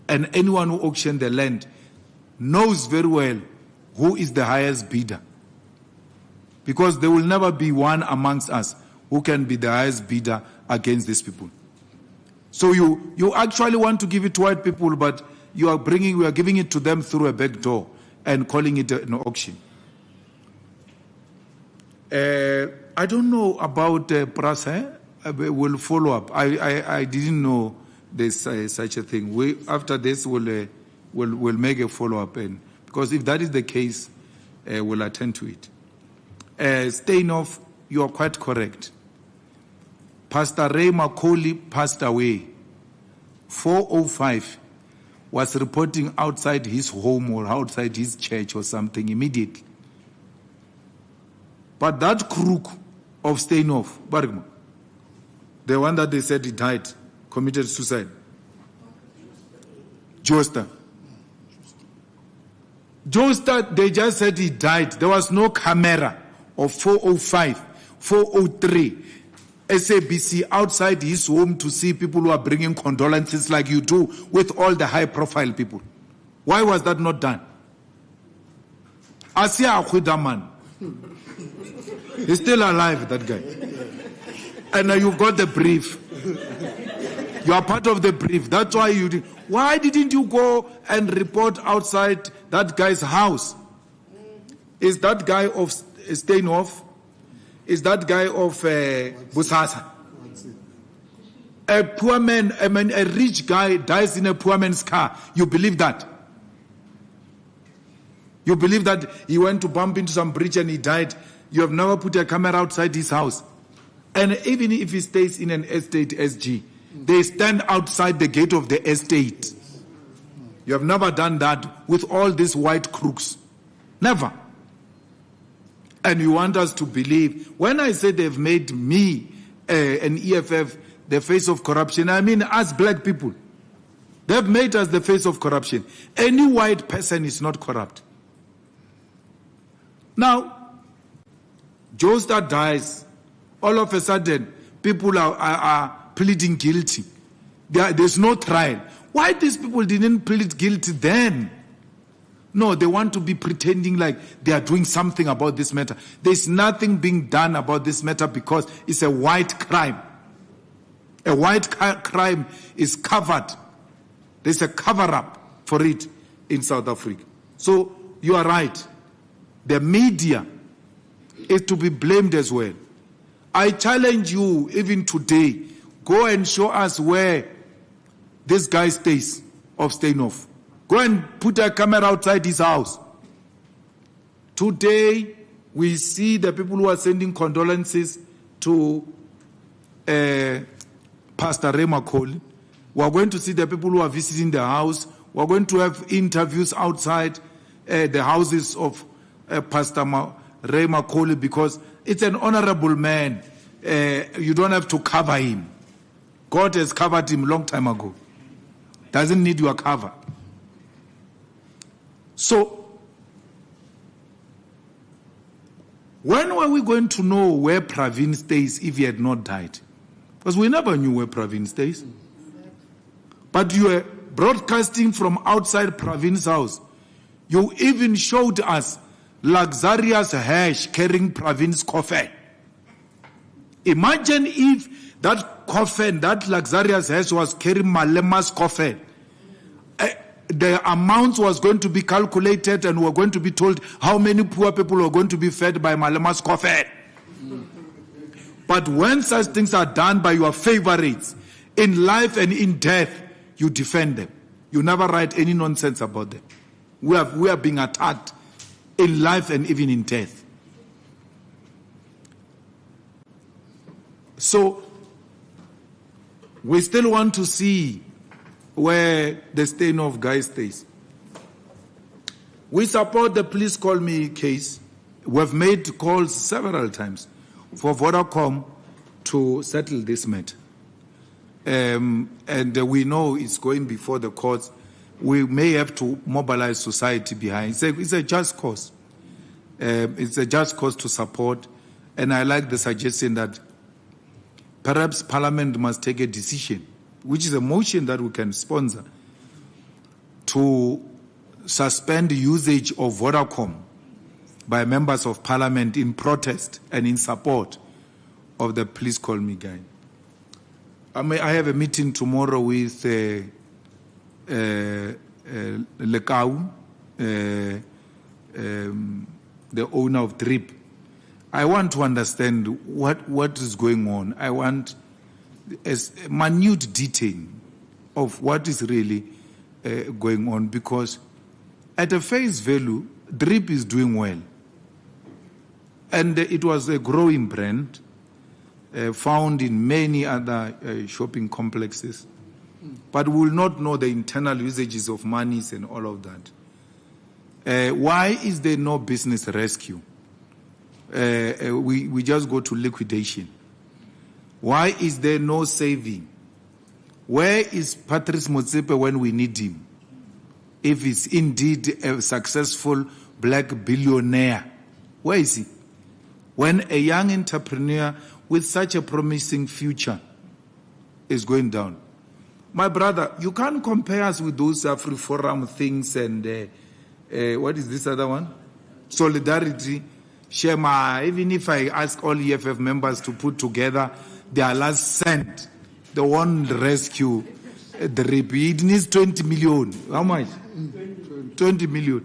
And anyone who auctions the land knows very well who is the highest bidder. Because there will never be one amongst us who can be the highest bidder against these people. So you actually want to give it to white people, but we are giving it to them through a back door and calling it an auction. I don't know about Pras. We'll follow up. I didn't know there's such a thing. After this, we'll make a follow-up. Because if that is the case, we'll attend to it. Staying off, you are quite correct. Pastor Ray Macaulay passed away. 4:05 was reporting outside his home or outside his church or something immediately. But that crook of staying off, Bargman, the one that they said he died, committed suicide, Josta, they just said he died. There was no camera of 4:05, 4:03, SABC outside his home to see people who are bringing condolences like you do with all the high-profile people. Why was that not done? Asia Akhudaman. He's still alive, that guy. And you got the brief. You are part of the brief. That's why you did. Why didn't you go and report outside that guy's house? Is that guy of staying off? Is that guy of Busasa? A poor man, a rich guy dies in a poor man's car. You believe that? You believe that he went to bump into some bridge and he died? You have never put a camera outside his house. And even if he stays in an estate SG, they stand outside the gate of the estate. You have never done that with all these white crooks. Never. And you want us to believe. When I say they've made me, an EFF, the face of corruption, I mean us black people. They've made us the face of corruption. Any white person is not corrupt. Now, Joestar dies. All of a sudden, people are pleading guilty. There's no trial. Why these people didn't plead guilty then? No, they want to be pretending like they are doing something about this matter. There's nothing being done about this matter because it's a white crime. A white crime is covered. There's a cover-up for it in South Africa. So you are right. The media is to be blamed as well. I challenge you, even today, go and show us where this guy stays of staying off. Go and put a camera outside his house. Today, we see the people who are sending condolences to Pastor Ray Macaulay. We are going to see the people who are visiting the house. We are going to have interviews outside the houses of Pastor Ray Macaulay, because it's an honorable man. You don't have to cover him. God has covered him a long time ago. Doesn't need your cover. So, when were we going to know where Pravin stays if he had not died? Because we never knew where Pravin stays. But you were broadcasting from outside Pravin's house. You even showed us luxurious hash carrying Pravin's coffin. Imagine if that coffin, that luxurious hash, was carrying Malema's coffin. The amount was going to be calculated, and we were going to be told how many poor people were going to be fed by Malema's coffin. But when such things are done by your favorites, in life and in death, you defend them. You never write any nonsense about them. We are being attacked in life and even in death. So, we still want to see where the stain of Guy stays. We support the Please Call Me case. We've made calls several times for Vodacom to settle this matter. And we know it's going before the courts. We may have to mobilize society behind. It's a just cause. It's a just cause to support. And I like the suggestion that perhaps Parliament must take a decision, which is a motion that we can sponsor, to suspend the usage of Vodacom by members of Parliament in protest and in support of the Please Call Me guy. I have a meeting tomorrow with Lekau, the owner of Drip. I want to understand what is going on. I want a minute detail of what is really going on, because at a face value, Drip is doing well. And it was a growing brand found in many other shopping complexes. But we will not know the internal usages of monies and all of that. Why is there no business rescue? We just go to liquidation. Why is there no saving? Where is Patrice Motsepe when we need him? If he's indeed a successful black billionaire, where is he? When a young entrepreneur with such a promising future is going down. My brother, you can't compare us with those Afri-Forum things and what is this other one? Solidarity. Shema, even if I ask all EFF members to put together their last cent, they won't rescue the repeat. It needs 20 million. How much? 20 million.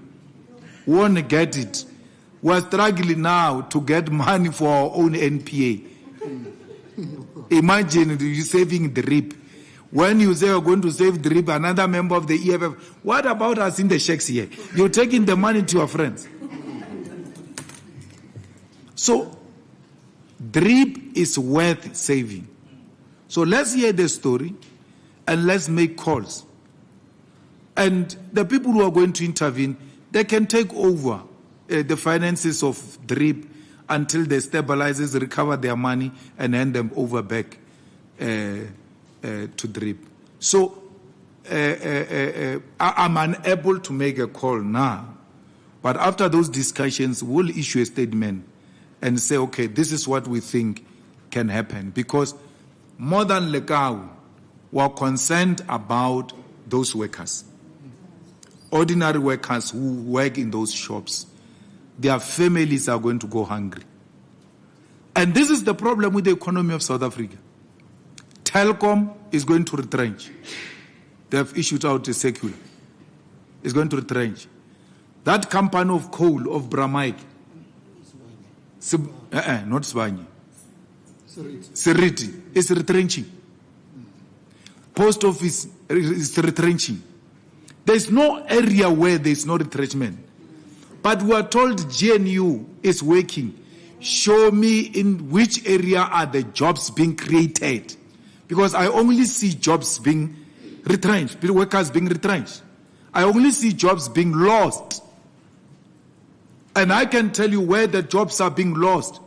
We won't get it. We're struggling now to get money for our own NPA. Imagine you saving the RIP. When you say you're going to save the RIP, another member of the EFF, what about us in the sheiks here? You're taking the money to your friends. So, DRIP is worth saving. So let's hear the story and let's make calls. And the people who are going to intervene, they can take over the finances of DRIP until they stabilize, recover their money, and hand them over back to DRIP. So I'm unable to make a call now. But after those discussions, we'll issue a statement and say, okay, this is what we think can happen. Because more than Lekau, we're concerned about those workers. Ordinary workers who work in those shops. Their families are going to go hungry. And this is the problem with the economy of South Africa. Telkom is going to retrench. They have issued out a circular. It's going to retrench. That company of coal, of Bramite, not Sibanye, Seriti, is retrenching. Post office is retrenching. There's no area where there's no retrenchment. But we are told GNU is working. Show me in which area are the jobs being created. because I only see jobs being retrenched, workers being retrenched. I only see jobs being lost. And I can tell you where the jobs are being lost.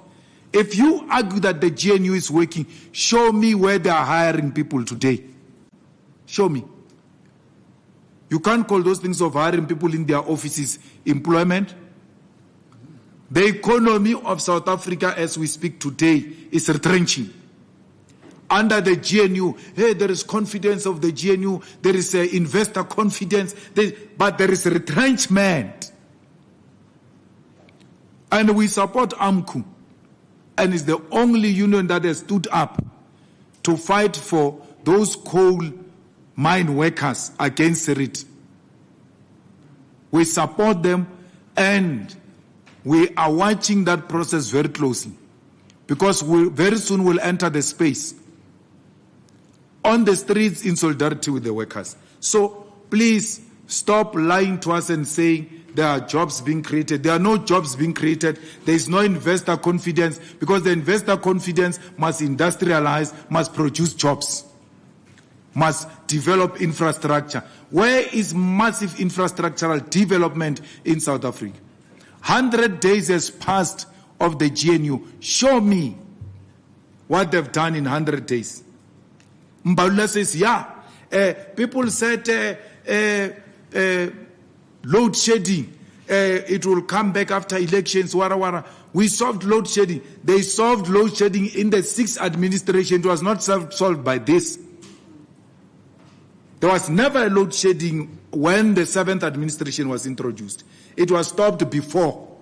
If you argue that the GNU is working, show me where they are hiring people today. Show me. You can't call those things of hiring people in their offices employment. The economy of South Africa as we speak today is retrenching. Under the GNU, hey, there is confidence of the GNU, there is investor confidence, but there is retrenchment. And we support AMCU, and it's the only union that has stood up to fight for those coal mine workers against it. We support them, and we are watching that process very closely, because we very soon will enter the space on the streets in solidarity with the workers. So please stop lying to us and saying there are jobs being created. There are no jobs being created. There is no investor confidence, because the investor confidence must industrialize, must produce jobs, must develop infrastructure. Where is massive infrastructural development in South Africa? 100 days has passed of the GNU. Show me what they've done in 100 days. Mbalula says, people said load shedding, it will come back after elections, wara. We solved load shedding. They solved load shedding in the 6th administration. It was not solved by this. There was never a load shedding when the 7th administration was introduced. It was stopped before.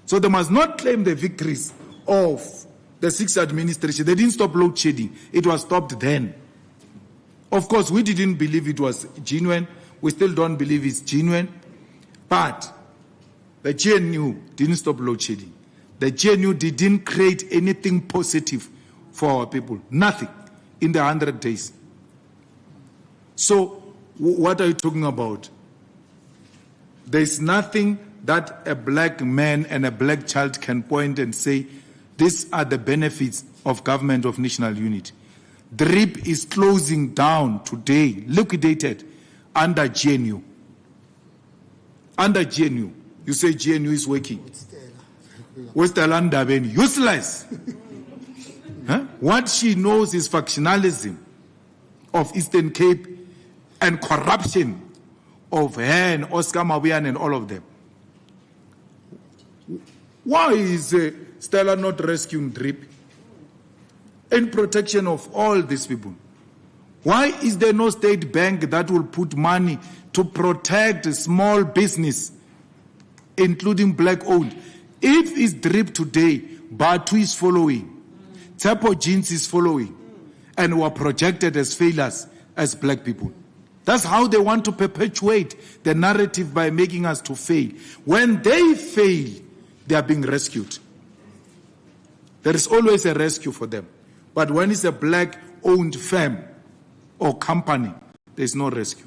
So they must not claim the victories of the 6th administration. They didn't stop load shedding. It was stopped then. Of course, we didn't believe it was genuine. We still don't believe it's genuine. But the GNU didn't stop load shedding. The GNU didn't create anything positive for our people. Nothing in the 100 days. So what are you talking about? There's nothing that a black man and a black child can point and say, these are the benefits of government of national unity. DRIP is closing down today, liquidated, under GNU. Under GNU. You say GNU is working. Where's the land useless? Huh? What she knows is factionalism of Eastern Cape and corruption of Hen, Oscar Mawian, and all of them. Why is Stella not rescuing DRIP in protection of all these people? Why is there no state bank that will put money to protect small business, including black-owned? If it's DRIP today, Batu is following, Tsepo Jeans is following, and were projected as failures as black people. That's how they want to perpetuate the narrative, by making us to fail. When they fail, they are being rescued. There is always a rescue for them. But when it's a black-owned firm or company, there is no rescue.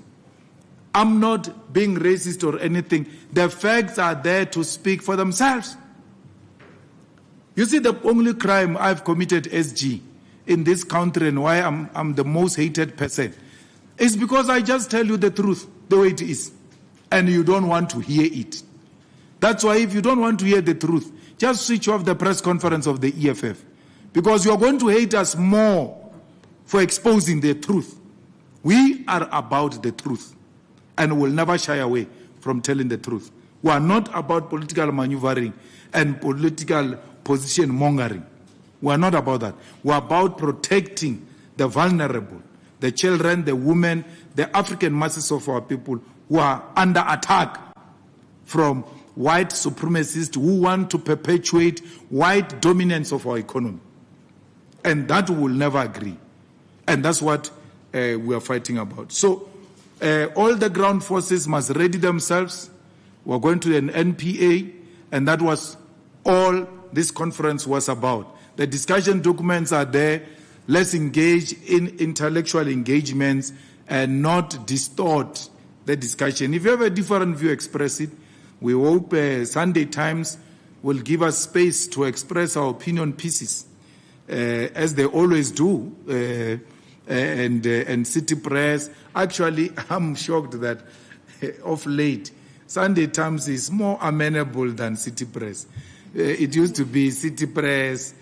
I'm not being racist or anything. The facts are there to speak for themselves. You see, the only crime I've committed, SG, in this country, and why I'm the most hated person, is because I just tell you the truth, the way it is, and you don't want to hear it. That's why if you don't want to hear the truth, just switch off the press conference of the EFF, because you are going to hate us more for exposing the truth. We are about the truth, and will never shy away from telling the truth. We are not about political maneuvering and political position mongering. We are not about that. We are about protecting the vulnerable, the children, the women, the African masses of our people who are under attack from white supremacists who want to perpetuate white dominance of our economy. And that we will never agree. And that's what we are fighting about. So all the ground forces must ready themselves. We're going to an NPA, and that was all this conference was about. The discussion documents are there. Let's engage in intellectual engagements and not distort the discussion. If you have a different view, express it. We hope Sunday Times will give us space to express our opinion pieces, as they always do. and City Press. Actually, I'm shocked that of late, Sunday Times is more amenable than City Press. It used to be City Press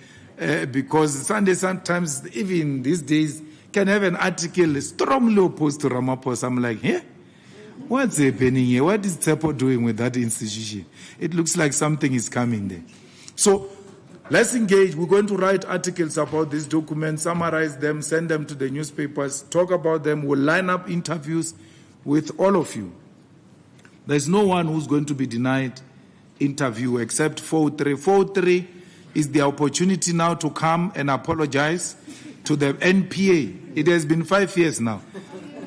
because Sunday Times, even these days, can have an article strongly opposed to Ramaphosa. I'm like, hey, what's happening here? What is Tsepo doing with that institution? It looks like something is coming there. So let's engage. We're going to write articles about these documents, summarize them, send them to the newspapers, talk about them. We'll line up interviews with all of you. There's no one who's going to be denied interview except 403. 403 is the opportunity now to come and apologize to the NPA. It has been 5 years now.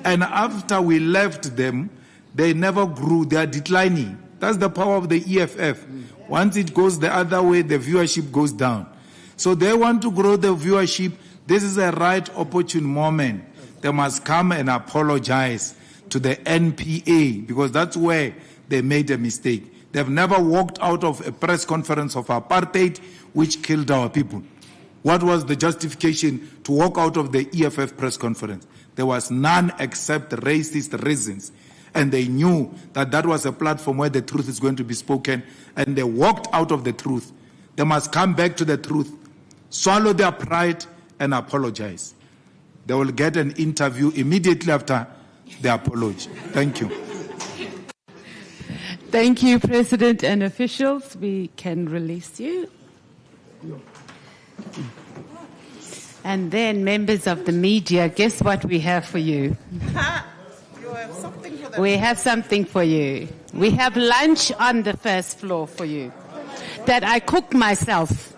And after we left them, they never grew. They are declining. That's the power of the EFF. Once it goes the other way, the viewership goes down. So they want to grow the viewership. This is a right opportune moment. They must come and apologize to the NPA because that's where they made a mistake. They've never walked out of a press conference of apartheid, which killed our people. What was the justification to walk out of the EFF press conference? There was none except racist reasons. And they knew that that was a platform where the truth is going to be spoken, and they walked out of the truth. They must come back to the truth, swallow their pride, and apologize. They will get an interview immediately after the apology. Thank you. Thank you, President and officials. We can release you. And then, members of the media, guess what we have for you? You have something for them. We have something for you. We have lunch on the first floor for you that I cooked myself.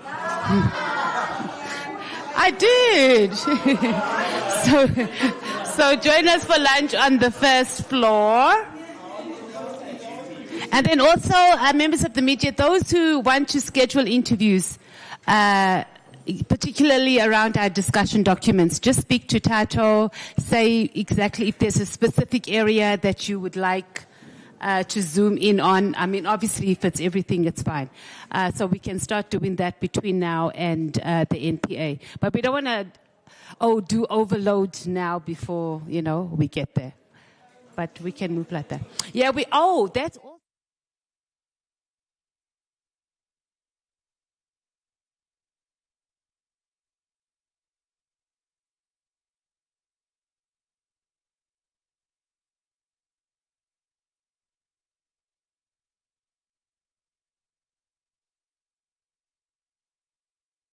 I did. So join us for lunch on the first floor. And then also, members of the media, those who want to schedule interviews, particularly around our discussion documents, just speak to Tato, say exactly if there's a specific area that you would like to zoom in on. I mean, obviously, if it's everything, it's fine. So we can start doing that between now and the NPA. But we don't want to do overload now before, we get there. But we can move like that. Yeah, that's all.